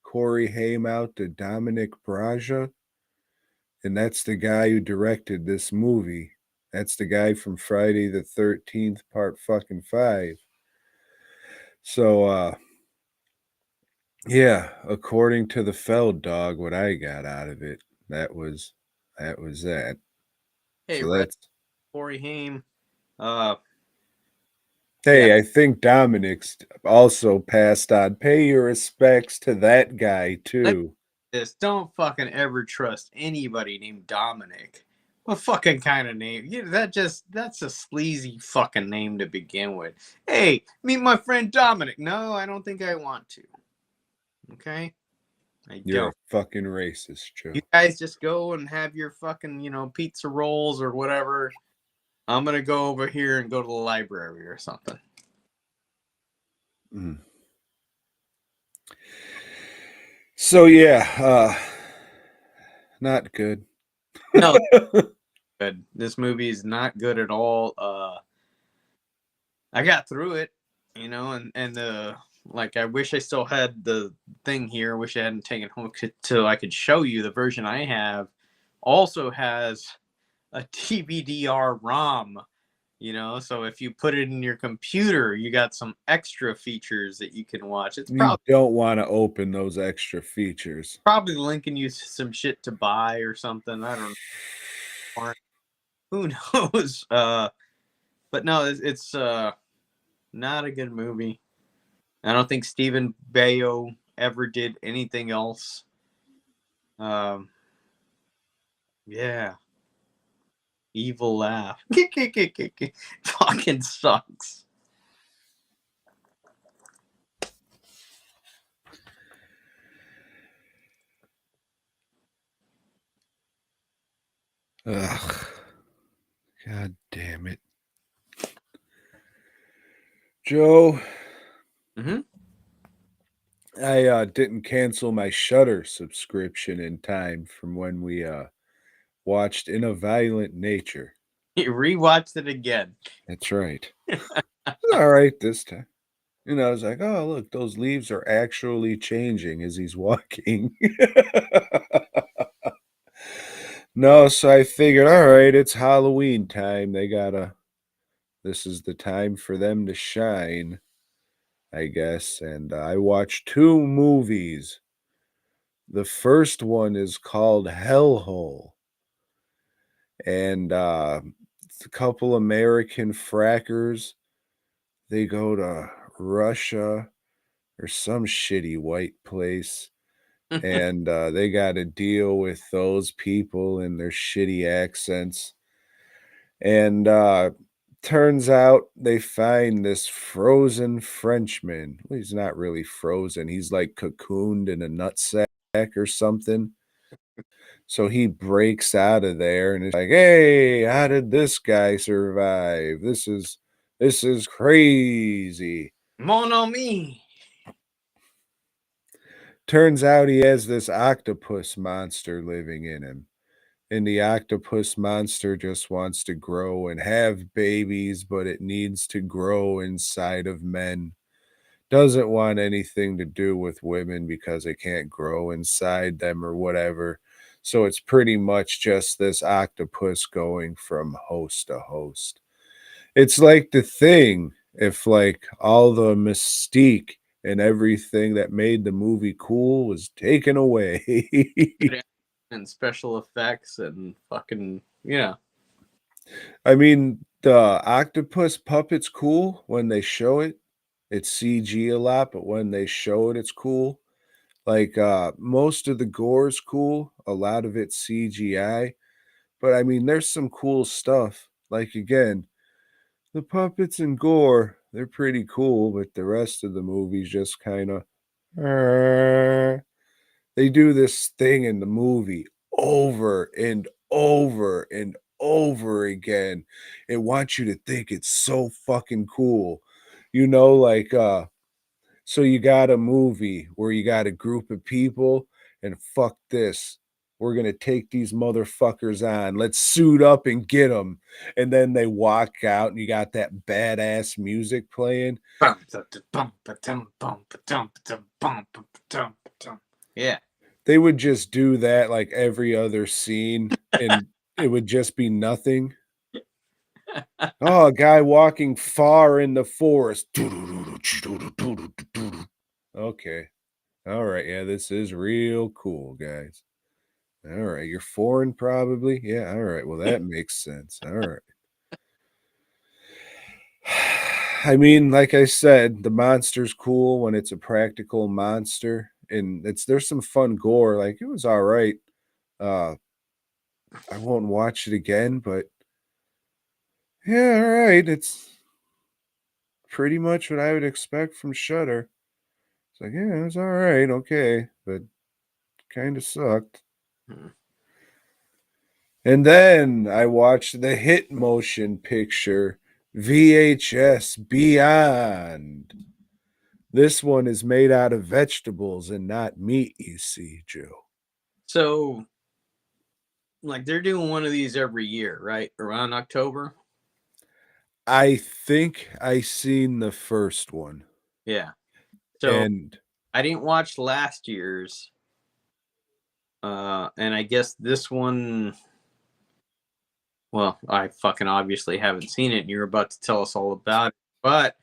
Corey Haim out to Dominic Braja, and that's the guy who directed this movie. That's the guy from Friday the 13th, part fucking 5. So yeah, according to the Feld dog, what I got out of it, that was that. Hey, So Red that's Corey Haim. Yeah, hey, I think Dominic's also passed on. Pay your respects to that guy too. this. Don't fucking ever trust anybody named Dominic. What fucking kind of name? Yeah, that's a sleazy fucking name to begin with. Hey, meet my friend Dominic. No, I don't think I want to. Okay? I You're don't. a fucking racist, Joe. You guys just go and have your fucking, pizza rolls or whatever. I'm gonna go over here and go to the library or something. Mm. So yeah, not good. No, good. This movie is not good at all. I got through it, and like I wish I still had the thing here. I wish I hadn't taken home till I could show you the version I have. Also has a DVD-R ROM, so if you put it in your computer, you got some extra features that you can watch. It's You don't want to open those extra features. probably linking you some shit to buy or something. I don't know. Or who knows? But no, it's not a good movie. I don't think Stephen Bayo ever did anything else. Yeah. Evil laugh. Fucking sucks. Ugh. God damn it. Joe, Mm-hmm. I didn't cancel my Shudder subscription in time from when we watched In a Violent Nature. You rewatched it again. That's right. All right this time. I was like, oh, look, those leaves are actually changing as he's walking. No, so I figured, all right, it's Halloween time. This is the time for them to shine, I guess. And I watched 2 movies. The first one is called Hellhole. And it's a couple American frackers. They go to Russia or some shitty white place, and they got to deal with those people and their shitty accents. And turns out they find this frozen Frenchman. Well, he's not really frozen, he's like cocooned in a nutsack or something. So he breaks out of there and is like, "Hey, how did this guy survive? This is crazy." Mon ami. Turns out he has this octopus monster living in him. And the octopus monster just wants to grow and have babies, but it needs to grow inside of men. Doesn't want anything to do with women because it can't grow inside them or whatever. So it's pretty much just this octopus going from host to host. It's like The Thing, if like all the mystique and everything that made the movie cool was taken away. And special effects and fucking, I mean, the octopus puppet's cool when they show it. It's CG a lot, but when they show it, it's cool. Like most of the gore's cool, a lot of it's CGI. But I mean, there's some cool stuff. Like again, the puppets and gore, they're pretty cool, but the rest of the movie's just kind of they do this thing in the movie over and over and over again. It wants you to think it's so fucking cool. Like so you got a movie where you got a group of people and fuck this. We're going to take these motherfuckers on. Let's suit up and get them. And then they walk out and you got that badass music playing. Yeah. They would just do that like every other scene and it would just be nothing. Oh, a guy walking far in the forest. Okay. All right. Yeah, this is real cool, guys. All right. You're foreign, probably. Yeah. All right. Well, that makes sense. All right. I mean, like I said, the monster's cool when it's a practical monster, and there's some fun gore. Like it was all right. I won't watch it again, but yeah, all right. It's pretty much what I would expect from Shudder. It's like, yeah, it was all right, okay, but kind of sucked. And then I watched the hit motion picture VHS Beyond. This one is made out of vegetables and not meat, you see, Joe. So, like, they're doing one of these every year, right? Around October? I think I seen the first one. Yeah. So, And I didn't watch last year's. And I guess this one, well, I fucking obviously haven't seen it, and you're about to tell us all about it. But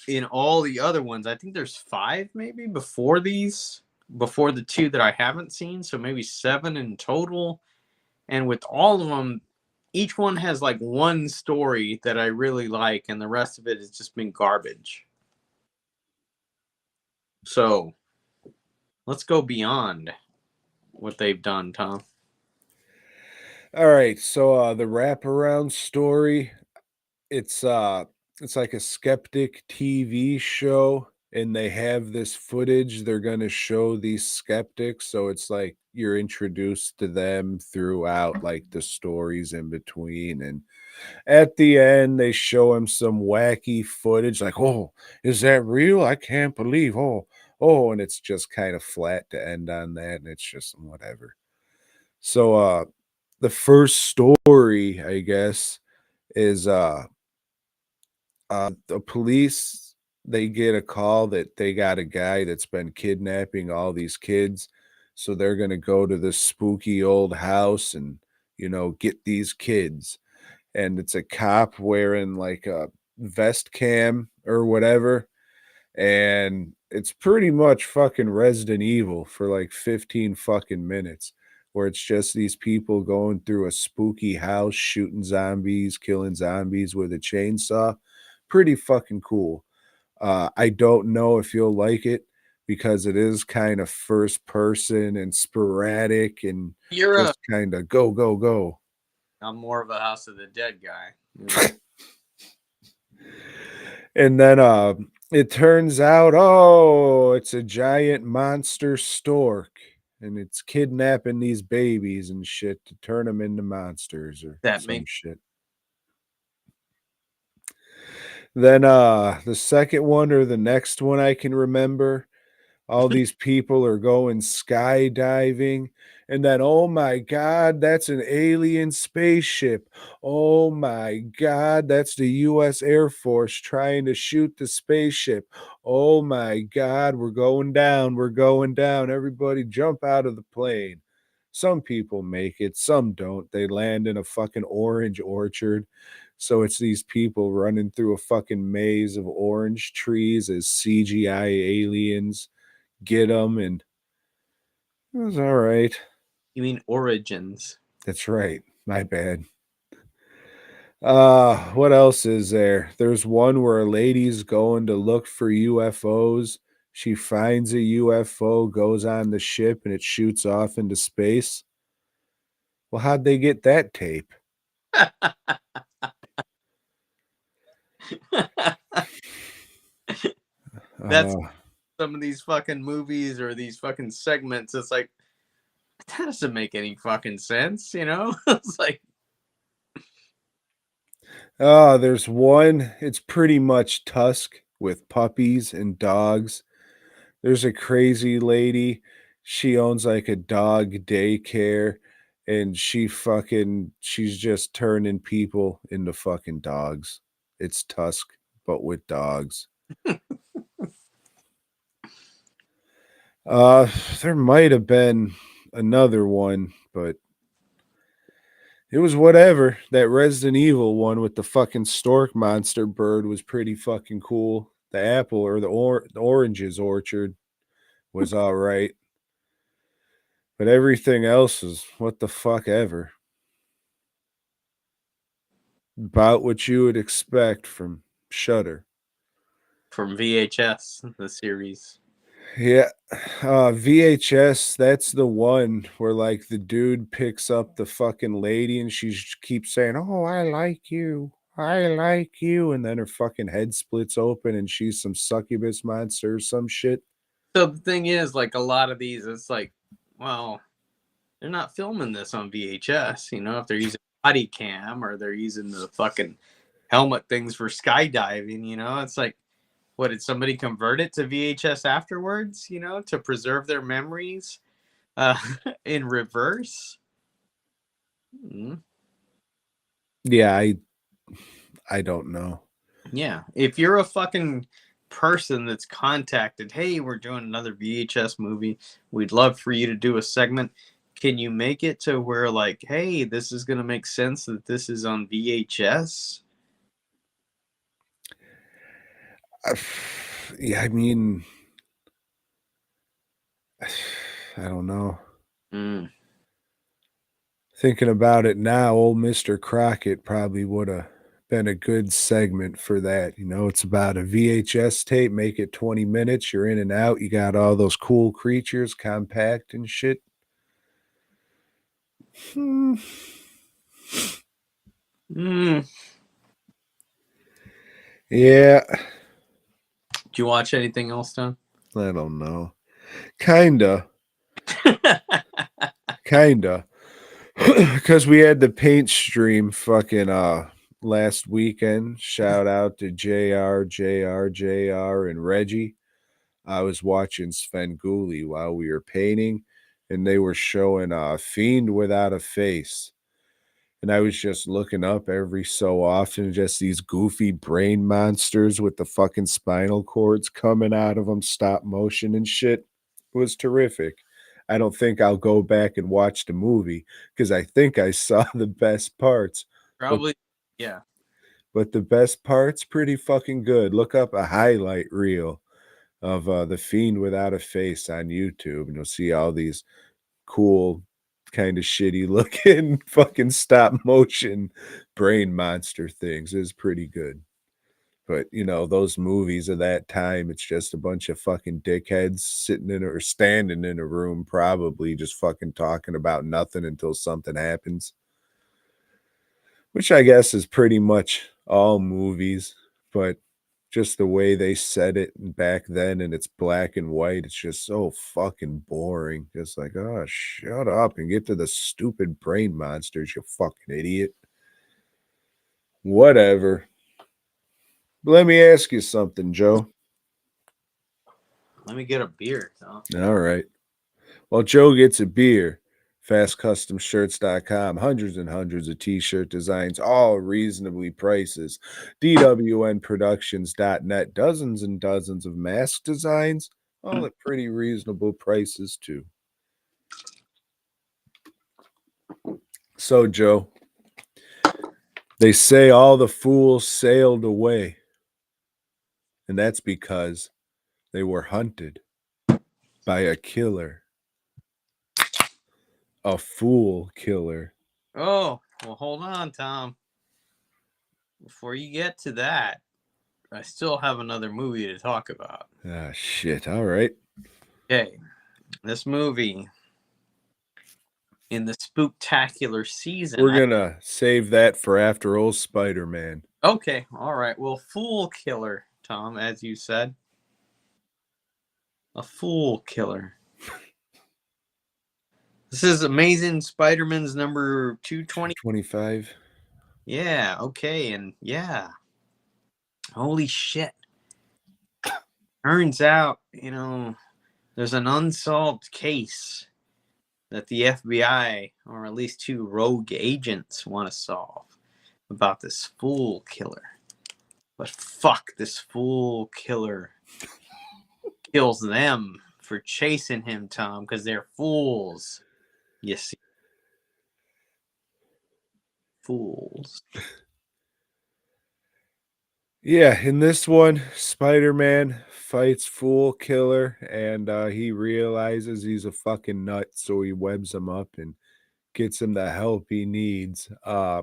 in all the other ones, I think there's 5 maybe before these, before the 2 that I haven't seen. So maybe 7 in total. And with all of them, each one has like one story that I really like, and the rest of it has just been garbage. So let's go beyond what they've done, Tom. all right, so the wraparound story, it's like a skeptic TV show, and they have this footage they're going to show these skeptics, so it's like you're introduced to them throughout like the stories in between, and at the end they show him some wacky footage like, oh, is that real? I can't believe, oh, and it's just kind of flat to end on that, and it's just whatever. So the first story, I guess, is the police, they get a call that they got a guy that's been kidnapping all these kids. So they're going to go to this spooky old house and, get these kids. And it's a cop wearing like a vest cam or whatever. And it's pretty much fucking Resident Evil for like 15 fucking minutes, where it's just these people going through a spooky house, shooting zombies, killing zombies with a chainsaw. Pretty fucking cool. I don't know if you'll like it because it is kind of first person and sporadic and You're just kind of go, go, go. I'm more of a House of the Dead guy. And then it turns out, oh, it's a giant monster stork, and it's kidnapping these babies and shit to turn them into monsters or That some makes shit. Then the second one or the next one I can remember, all these people are going skydiving, and then, oh my God, that's an alien spaceship. Oh my God, that's the US Air Force trying to shoot the spaceship. Oh my God, we're going down. We're going down. Everybody jump out of the plane. Some people make it, some don't. They land in a fucking orange orchard. So it's these people running through a fucking maze of orange trees as CGI aliens get them, and it was all right. You mean Origins? That's right. My bad. What else is there? There's one where a lady's going to look for UFOs. She finds a UFO, goes on the ship, and it shoots off into space. Well, how'd they get that tape? That's Uh, some of these fucking movies or these fucking segments. It's like, that doesn't make any fucking sense, you know? It's like, there's one. It's pretty much Tusk with puppies and dogs. There's a crazy lady. she owns like a dog daycare, and she's just turning people into fucking dogs. It's Tusk, but with dogs. Uh, there might have been another one, but it was whatever. That Resident Evil one with the fucking stork monster bird was pretty fucking cool. The apple or the oranges orchard was all right. But everything else is what the fuck ever. About what you would expect from Shudder. From VHS, the series. Yeah. VHS, that's the one where like the dude picks up the fucking lady and she keeps saying, "Oh, I like you. I like you." And then her fucking head splits open and she's some succubus monster or some shit. So the thing is, like a lot of these, it's like, well, they're not filming this on VHS, you know, if they're using body cam or they're using the fucking helmet things for skydiving, you know, it's like, what, did somebody convert it to VHS afterwards, you know, to preserve their memories uh, in reverse? Yeah, I don't know. Yeah. If you're a fucking person that's contacted, hey, we're doing another VHS movie. We'd love for you to do a segment. Can you make it to where, like, hey, this is going to make sense that this is on VHS? Yeah, I mean, I don't know. Thinking about it now, old Mr. Crockett probably would have been a good segment for that. You know, it's about a VHS tape, make it 20 minutes, you're in and out, you got all those cool creatures, compact and shit. Yeah. Do you watch anything else, Tom? I don't know. Kinda. Because we had the paint stream fucking last weekend. Shout out to JR, and Reggie. I was watching Svengoolie while we were painting, and they were showing Fiend Without a Face. And I was just looking up every so often, just these goofy brain monsters with the fucking spinal cords coming out of them, stop motion and shit. It was terrific. I don't think I'll go back and watch the movie because I think I saw the best parts. Probably, yeah. But the best part's pretty fucking good. Look up a highlight reel of The Fiend Without a Face on YouTube, and you'll see all these cool, kind of shitty looking fucking stop motion brain monster things. Is pretty good. But you know, those movies of that time, it's just a bunch of fucking dickheads sitting in or standing in a room, probably just fucking talking about nothing until something happens. Which I guess is pretty much all movies, but just the way they said it back then and it's black and white, it's just so fucking boring. Just like, oh, shut up and get to the stupid brain monsters, you fucking idiot. Whatever. But let me ask you something, Joe. Let me get a beer, Tom. All right. Well, Joe gets a beer. FastCustomShirts.com. Hundreds and hundreds of t-shirt designs, all reasonably prices. DWNProductions.net. Dozens and dozens of mask designs, all at pretty reasonable prices, too. So, Joe, they say all the fools sailed away. And that's because they were hunted by a killer. A fool killer. Oh, well, hold on, Tom. Before you get to that, I still have another movie to talk about. Ah, shit. All right. Okay. This movie, in the spooktacular season. We're going to save that for after old Spider-Man. Okay. All right. Well, Fool Killer, Tom, as you said. A Fool Killer. This is Amazing Spider-Man's number 225. Yeah, okay, and yeah. Holy shit. Turns out, you know, there's an unsolved case that the FBI, or at least 2 rogue agents, want to solve about this fool killer. But fuck, this fool killer kills them for chasing him, Tom, because they're fools. You see. Fools. Yeah, in this one, Spider-Man fights Fool Killer, and he realizes he's a fucking nut, so he webs him up and gets him the help he needs. I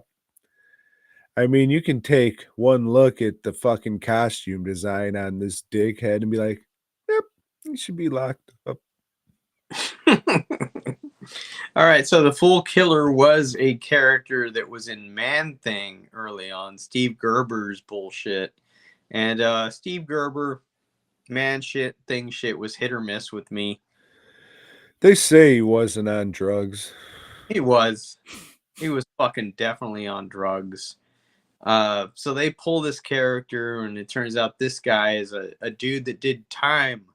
mean, you can take one look at the fucking costume design on this dickhead and be like, yep, he should be locked up. All right, so the Fool Killer was a character that was in Man-Thing early on, Steve Gerber's bullshit. And Steve Gerber, man shit, thing shit was hit or miss with me. They say he wasn't on drugs. He was fucking definitely on drugs. So they pull this character, and it turns out this guy is a dude that did time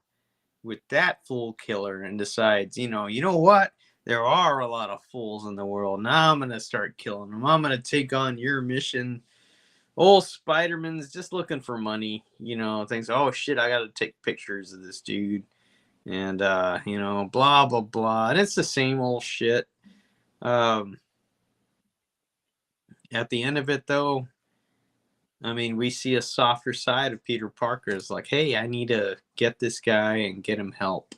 with that fool killer and decides, you know what? There are a lot of fools in the world. Now I'm going to start killing them. I'm going to take on your mission. Old Spider-Man's just looking for money, thinks, oh shit, I got to take pictures of this dude. And, blah, blah, blah. And it's the same old shit. At the end of it, though, I mean, we see a softer side of Peter Parker. It's like, hey, I need to get this guy and get him help.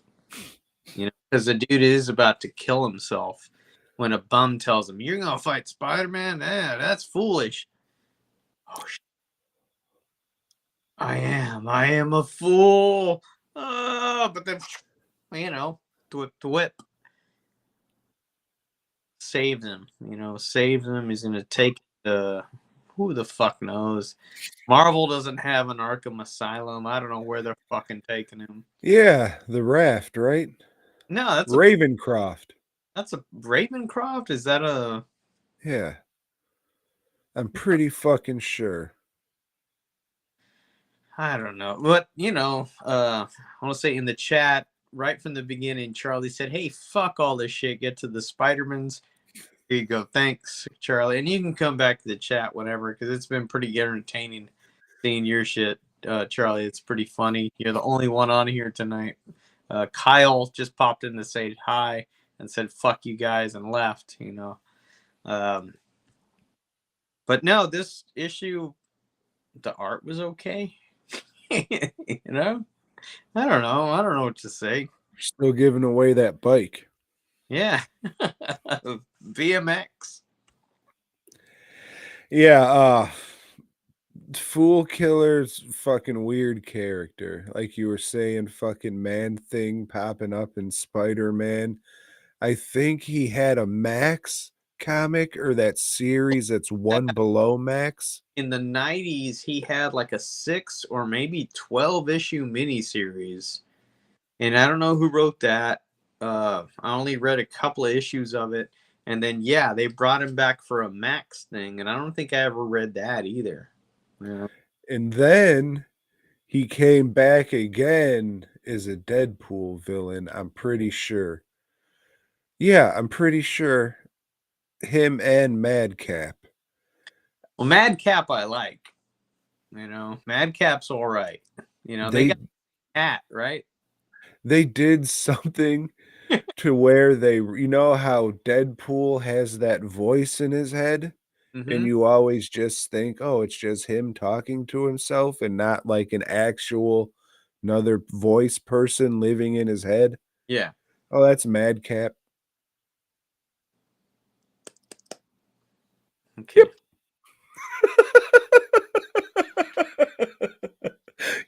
Because the dude is about to kill himself when a bum tells him, you're going to fight Spider-Man? Yeah, that's foolish. Oh, shit. I am a fool. But then, whip. Save them, save them. He's going to take who the fuck knows? Marvel doesn't have an Arkham Asylum. I don't know where they're fucking taking him. Yeah, the Raft, right? No, that's Ravencroft. That's a Ravencroft? Is that a... Yeah. I'm pretty fucking sure. I don't know. But, I want to say in the chat, right from the beginning, Charlie said, hey, fuck all this shit. Get to the Spider-Mans. Here you go. Thanks, Charlie. And you can come back to the chat whenever, because it's been pretty entertaining seeing your shit, Charlie. It's pretty funny. You're the only one on here tonight. Kyle just popped in to say hi and said, fuck you guys, and left, But no, this issue, the art was okay. I don't know. I don't know what to say. Still giving away that bike. Yeah. BMX. Yeah, Fool Killer's fucking weird character. Like you were saying, fucking Man-Thing popping up in Spider-Man. I think he had a Max comic or that series that's one below Max. In the 90s, he had like a 6 or maybe 12 issue miniseries. And I don't know who wrote that. I only read a couple of issues of it. And then, yeah, they brought him back for a Max thing. And I don't think I ever read that either. Yeah. And then he came back again as a Deadpool villain, I'm pretty sure. Yeah, I'm pretty sure him and Madcap. Well, Madcap I like. Madcap's all right. They got a cat, right? They did something to where they, how Deadpool has that voice in his head? Mm-hmm. And you always just think, oh, it's just him talking to himself and not like an actual another voice person living in his head. Yeah. Oh, that's Madcap. Okay.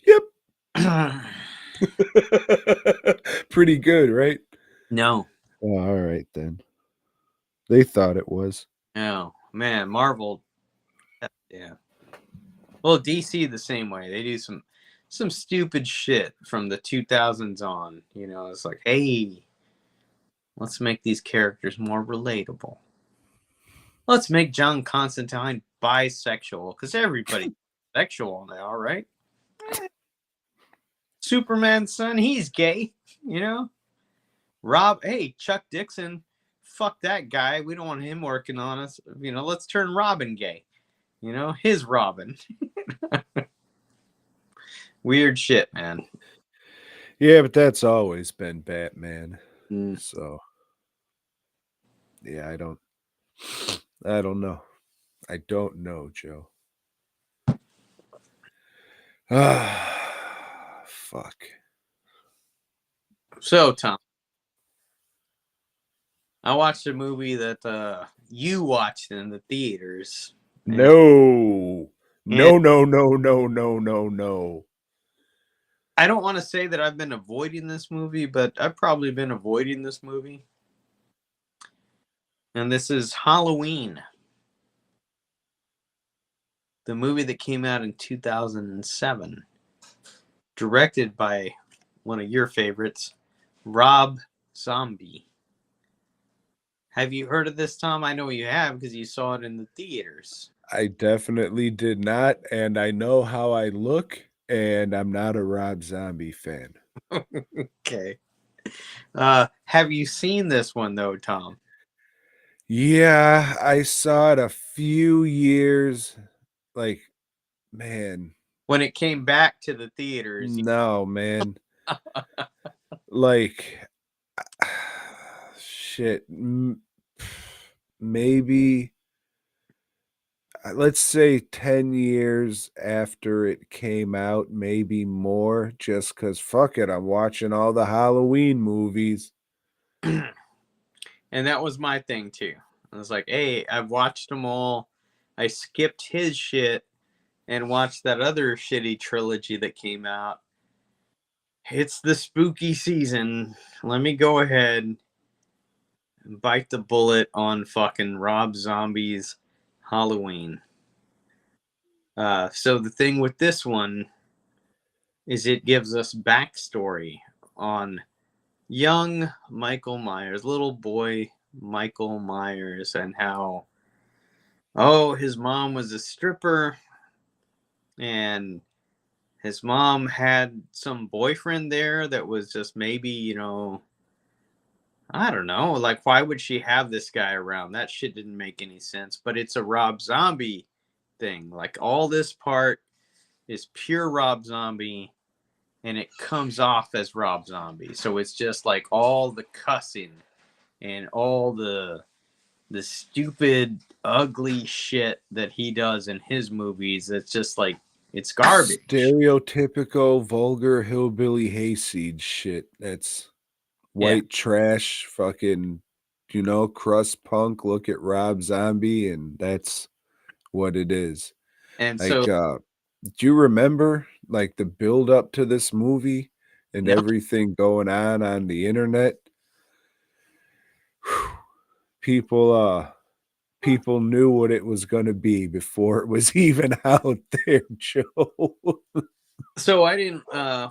Yep. Pretty good, right? No. Oh, all right then. They thought it was. No, man, Marvel. Yeah. Well, DC the same way. They do some stupid shit from the 2000s on. It's like, hey, let's make these characters more relatable. Let's make John Constantine bisexual, because everybody's sexual now, right? Superman's son, he's gay. You know, Rob. Hey, Chuck Dixon. Fuck that guy. We don't want him working on us. You know, let's turn Robin gay. You know, his Robin. Weird shit, man. Yeah, but that's always been Batman. Mm. So yeah, I don't know. I don't know, Joe. Ah, fuck. So, Tom, I watched a movie that you watched in the theaters. No. And No, no, no, no, no, no, no. I don't want to say that I've been avoiding this movie, but I've probably been avoiding this movie. And this is Halloween, the movie that came out in 2007, directed by one of your favorites, Rob Zombie. Have you heard of this, Tom? I know you have because you saw it in the theaters. I definitely did not, and I know how I look, and I'm not a Rob Zombie fan. Okay. Have you seen this one, though, Tom? Yeah, I saw it a few years, like, man, When it came back to the theaters. no, man. Like, shit, maybe, let's say 10 years after it came out, maybe more, just because fuck it, I'm watching all the Halloween movies. And that was my thing, too. I was like, hey, I've watched them all. I skipped his shit and watched that other shitty trilogy that came out. It's the spooky season. Let me go ahead and bite the bullet on fucking Rob Zombie's Halloween. So the thing with this one is it gives us backstory on young Michael Myers, little boy Michael Myers, and how, his mom was a stripper and his mom had some boyfriend there that was just maybe, I don't know, like, why would she have this guy around? That shit didn't make any sense, but it's a Rob Zombie thing. Like, all this part is pure Rob Zombie, and it comes off as Rob Zombie. So it's just like all the cussing and all the stupid, ugly shit that he does in his movies. It's just like, it's garbage. Stereotypical, vulgar, hillbilly hayseed shit. That's white trash, fucking, crust punk. Look at Rob Zombie, and that's what it is. And Like, so, do you remember, like, the build up to this movie and no, everything going on the internet? People knew what it was going to be before it was even out there, Joe. so I didn't,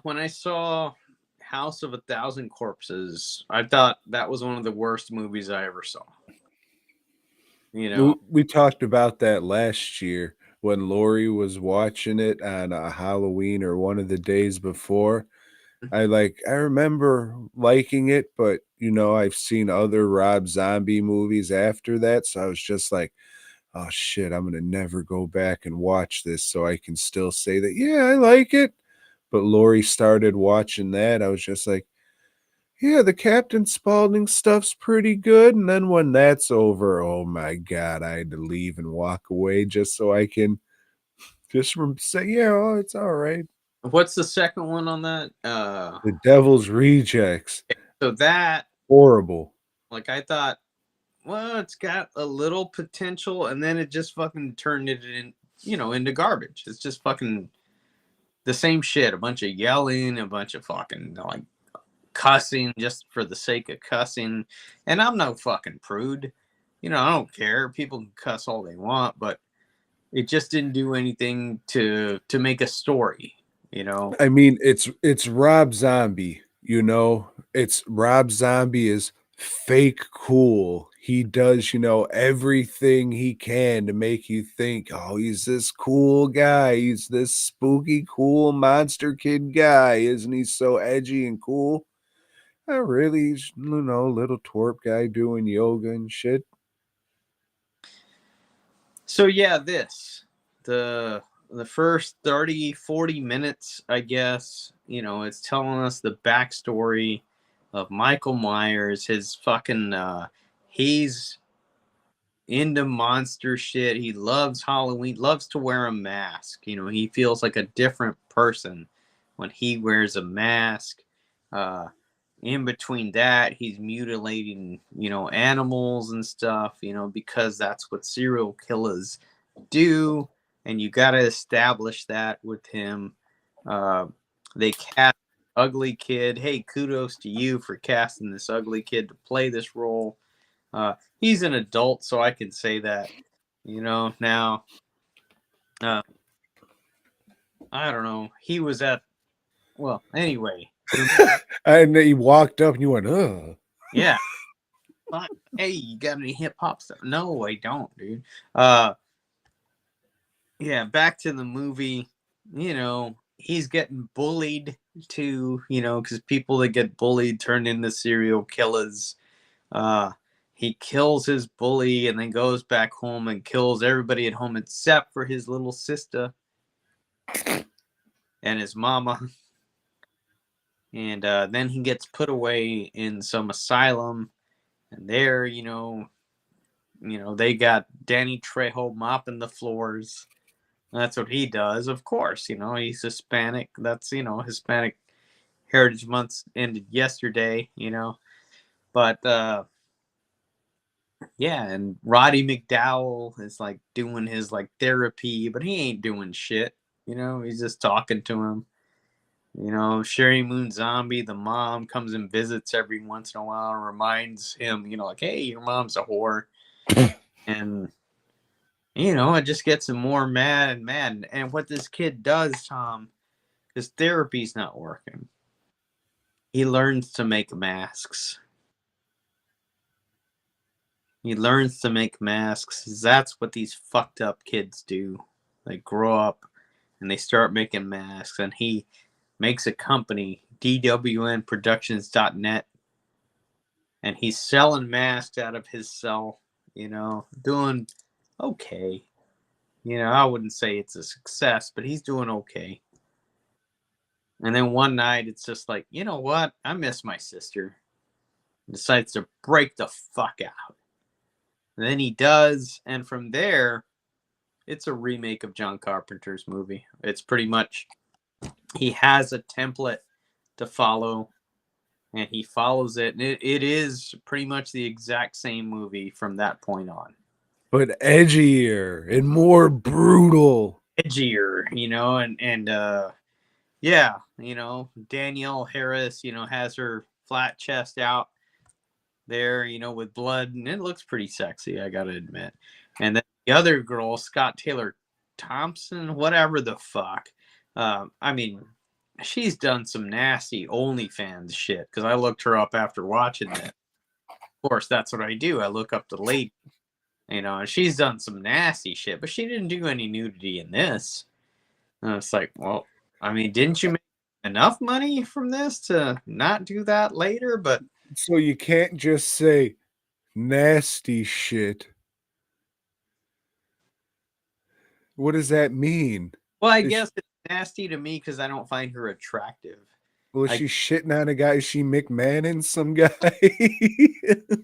when I saw House of a Thousand Corpses, I thought that was one of the worst movies I ever saw. We talked about that last year when Lori was watching it on a Halloween or one of the days before. I remember liking it, but I've seen other Rob Zombie movies after that, so I was just like, oh shit, I'm gonna never go back and watch this so I can still say that, yeah, I like it. But Lori started watching that. I was just like, yeah, the Captain Spaulding stuff's pretty good. And then when that's over, oh my God, I had to leave and walk away just so I can just say, yeah, oh, it's all right. What's the second one on that? The Devil's Rejects. So that, Horrible. like, I thought, well, it's got a little potential, and then it just fucking turned it into garbage. It's just fucking the same shit. A bunch of yelling, a bunch of fucking, like, cussing just for the sake of cussing. And I'm no fucking prude. I don't care. People can cuss all they want, but it just didn't do anything to make a story, I mean, it's Rob Zombie, It's Rob Zombie is fake cool. He does, everything he can to make you think, oh, he's this cool guy. He's this spooky, cool monster kid guy. Isn't he so edgy and cool? Really, he's, little twerp guy doing yoga and shit. So yeah, the first 30, 40 minutes, I guess, it's telling us the backstory of Michael Myers. His fucking he's into monster shit. He loves Halloween, loves to wear a mask. He feels like a different person when he wears a mask. In between that, he's mutilating, animals and stuff, because that's what serial killers do. And you got to establish that with him. They cast ugly kid. Hey, kudos to you for casting this ugly kid to play this role. He's an adult, so I can say that, now. I don't know. He was anyway. And he walked up and you went, ugh. Yeah. Hey, you got any hip hop stuff? No, I don't, dude. Yeah, back to the movie. He's getting bullied too, because people that get bullied turn into serial killers. He kills his bully and then goes back home and kills everybody at home except for his little sister and his mama. And then he gets put away in some asylum, and there, they got Danny Trejo mopping the floors. That's what he does, of course. He's Hispanic. That's Hispanic Heritage Month ended yesterday. But yeah, and Roddy McDowell is like doing his like therapy, but he ain't doing shit. He's just talking to him. Sherry Moon Zombie, the mom, comes and visits every once in a while and reminds him, like, hey, your mom's a whore. And, it just gets him more mad and mad. And what this kid does, Tom, his therapy's not working. He learns to make masks. That's what these fucked up kids do. They grow up and they start making masks. And he makes a company, dwnproductions.net, and he's selling masks out of his cell, doing okay. I wouldn't say it's a success, but he's doing okay. And then one night it's just like, you know what? I miss my sister. Decides to break the fuck out. And then he does, and from there, it's a remake of John Carpenter's movie. It's pretty much, he has a template to follow, and he follows it. And it is pretty much the exact same movie from that point on. But edgier and more brutal. Edgier, and yeah, Danielle Harris, has her flat chest out there, with blood, and it looks pretty sexy, I gotta admit. And then the other girl, Scott Taylor Thompson, whatever the fuck. I mean, she's done some nasty OnlyFans shit, because I looked her up after watching it. Of course, that's what I do. I look up the lady, and she's done some nasty shit, but she didn't do any nudity in this. And it's like, well, I mean, didn't you make enough money from this to not do that later? But so you can't just say nasty shit. What does that mean? Well, I guess it's nasty to me because I don't find her attractive. Well, she's shitting on a guy. Is she McMahon some guy?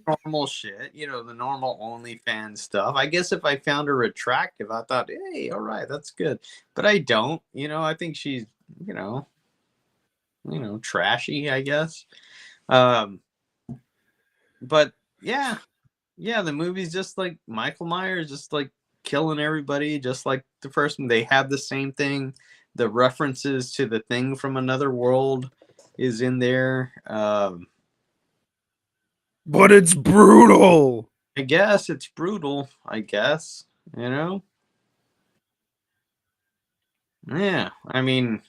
Normal shit, the normal OnlyFans stuff. I guess if I found her attractive, I thought, hey, all right, that's good. But I don't. I think she's, trashy, I guess. But yeah, the movie's just like Michael Myers, just like killing everybody, just like the first one. They have the same thing. The references to the Thing from Another World is in there. But it's brutal. I guess it's brutal. I guess, Yeah, I mean,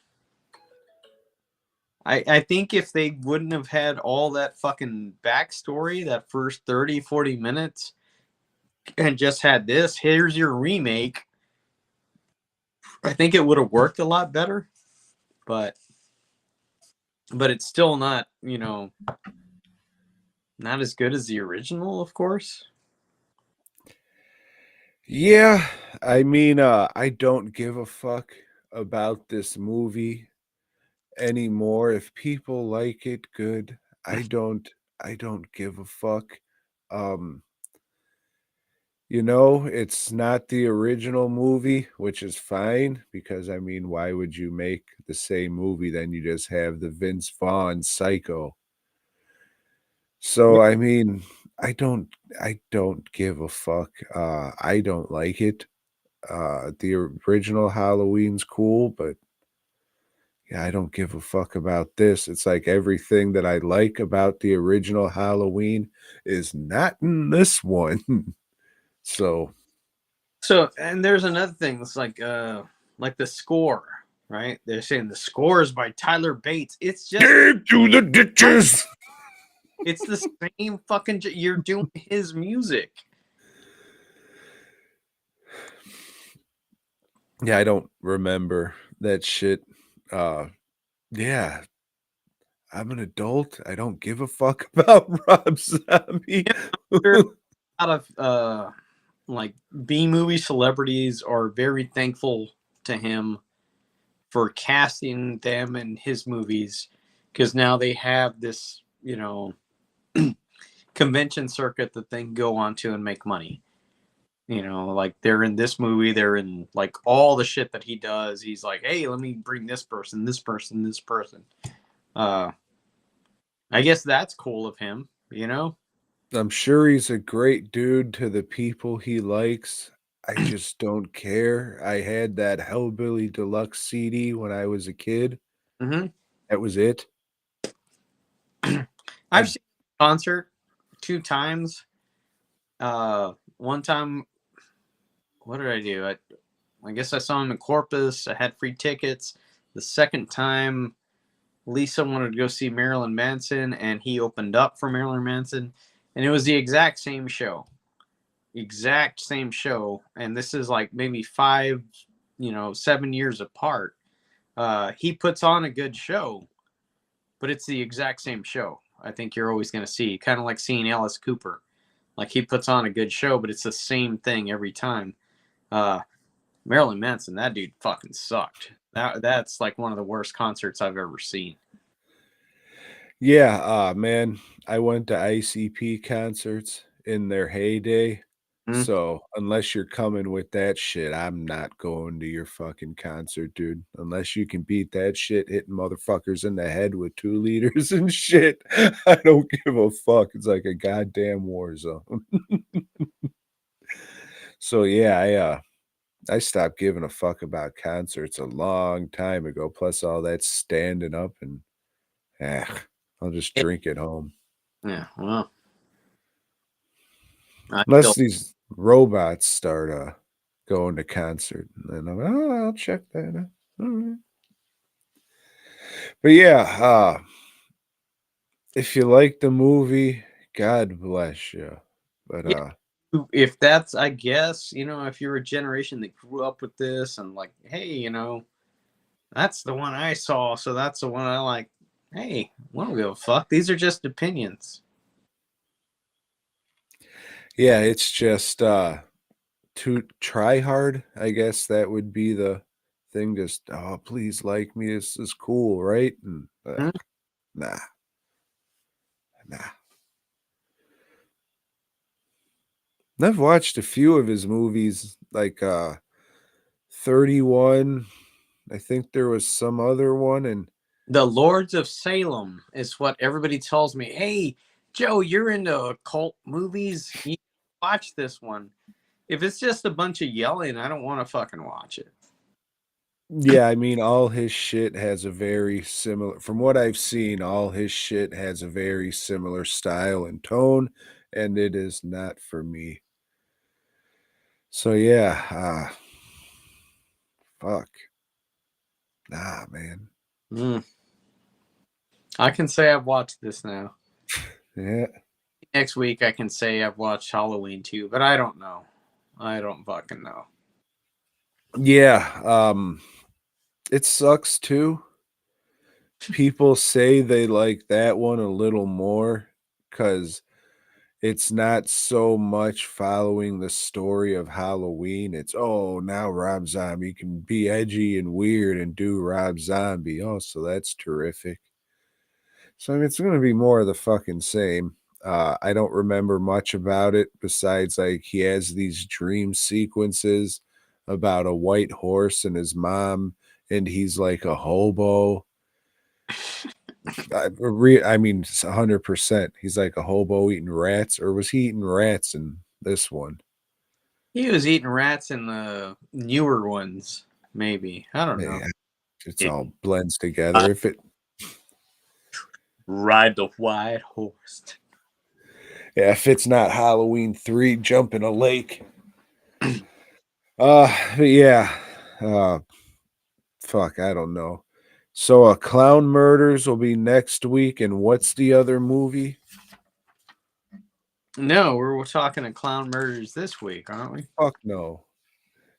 I think if they wouldn't have had all that fucking backstory, that first 30, 40 minutes, and just had this, here's your remake, I think it would have worked a lot better. But it's still not, Not as good as the original, of course. Yeah, I mean, I don't give a fuck about this movie anymore. If people like it, good. I don't give a fuck. Um, it's not the original movie, which is fine because I mean, why would you make the same movie then you just have the Vince Vaughn Psycho? So I mean, I don't give a fuck. I don't like it. The original Halloween's cool, but yeah, I don't give a fuck about this. It's like everything that I like about the original Halloween is not in this one. So, So, and there's another thing. It's like the score, right? They're saying the score is by Tyler Bates. It's just get to the ditches. it's the same fucking. You're doing his music. Yeah, I don't remember that shit. Yeah, I'm an adult. I don't give a fuck about Rob Zombie. There are a lot of like B movie celebrities are very thankful to him for casting them in his movies because now they have this, convention circuit that they can go on to and make money. Like they're in this movie, they're in like all the shit that he does. He's like, hey, let me bring this person, this person, this person. I guess that's cool of him, I'm sure he's a great dude to the people he likes. I just don't care. I had that Hellbilly Deluxe CD when I was a kid. Mm-hmm. That was it. I've seen a concert 2 times. One time, what did I do? I guess I saw him in Corpus. I had free tickets. The second time, Lisa wanted to go see Marilyn Manson, and he opened up for Marilyn Manson, and it was the exact same show. Exact same show. And this is like maybe 7 years apart. He puts on a good show, but it's the exact same show. I think you're always going to see, kind of like seeing Alice Cooper. Like he puts on a good show, but it's the same thing every time. Marilyn Manson, that dude fucking sucked. That's like one of the worst concerts I've ever seen. Yeah, man, I went to ICP concerts in their heyday. Mm. So, unless you're coming with that shit, I'm not going to your fucking concert, dude. Unless you can beat that shit hitting motherfuckers in the head with 2 liters and shit. I don't give a fuck. It's like a goddamn war zone. So, yeah, I stopped giving a fuck about concerts a long time ago. Plus all that standing up and I'll just drink at home. Yeah, well, I Unless still, these robots start going to concert, and then I'll check that out. All right. But yeah, if you like the movie, God bless you. But yeah, if that's, I guess, if you're a generation that grew up with this and like, hey, that's the one I saw, so that's the one I like. Hey, I don't give a fuck. These are just opinions. yeah, it's just to try hard. I guess that would be the thing. Just please like me. This is cool, right? And Mhm. nah, nah. I've watched a few of his movies, like 31. I think there was some other one, and The Lords of Salem is what everybody tells me. Hey, Joe, you're into occult movies. You watch this one. If it's just a bunch of yelling, I don't want to fucking watch it. yeah, I mean, all his shit has a very similar, from what I've seen, all his shit has a very similar style and tone, and it is not for me. So yeah, fuck. Nah, man. Mm. I can say I've watched this now. Yeah. Next week, I can say I've watched Halloween 2, but I don't know. I don't fucking know. Yeah, it sucks too. People say they like that one a little more because it's not so much following the story of Halloween. It's, oh, now Rob Zombie can be edgy and weird and do Rob Zombie. Oh, so that's terrific. So I mean, it's going to be more of the fucking same. I don't remember much about it besides like he has these dream sequences about a white horse and his mom, and he's like a hobo. I mean, 100%. He's like a hobo eating rats, or was he eating rats in this one? He was eating rats in the newer ones, maybe. I don't know. Yeah, it's all blends together. If it Ride the white horse. Yeah, if it's not Halloween 3, jump in a lake. But yeah. Fuck, I don't know. So Clown Murders will be next week, and what's the other movie? No, we're talking to Clown Murders this week, aren't we? Fuck no.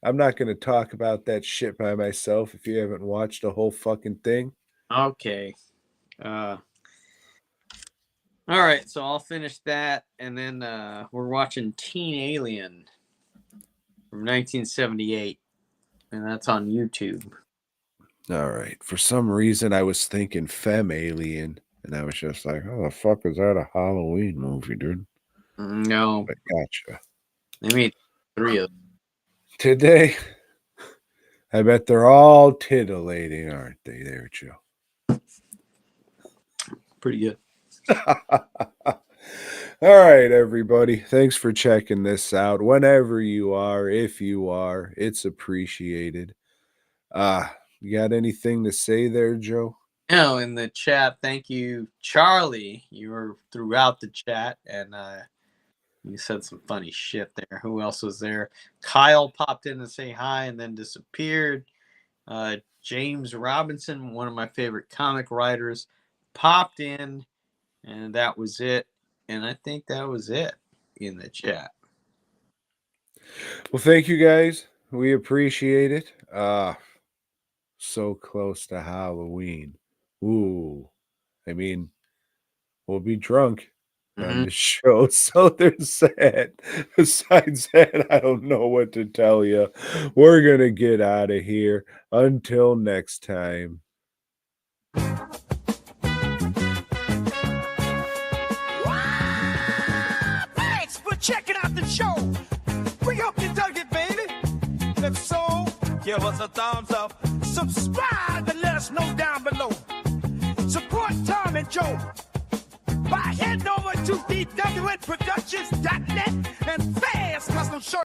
I'm not going to talk about that shit by myself if you haven't watched the whole fucking thing. Okay. All right, so I'll finish that, and then we're watching Teen Alien from 1978, and that's on YouTube. All right. For some reason, I was thinking Femme Alien, and I was just like, oh, the fuck is that a Halloween movie, dude? No, But gotcha. they made 3 of them. Today, I bet they're all titillating, aren't they, there, Joe? Pretty good. All right, everybody. Thanks for checking this out. Whenever you are, if you are, it's appreciated. You got anything to say there, Joe? No, in the chat, thank you, Charlie. You were throughout the chat, and you said some funny shit there. Who else was there? Kyle popped in to say hi and then disappeared. James Robinson, one of my favorite comic writers, popped in, and that was it. And I think that was it in the chat. Well, thank you guys. We appreciate it. So close to Halloween. Ooh. I mean, we'll be drunk on the show, so there's that. Besides that, I don't know what to tell you. We're going to get out of here. Until next time. Thanks for checking out the show. We hope you dug it, baby. If so, give us a thumbs up. Subscribe and let us know down below. Support Tom and Joe by heading over to DWNProductions.net and fast custom short.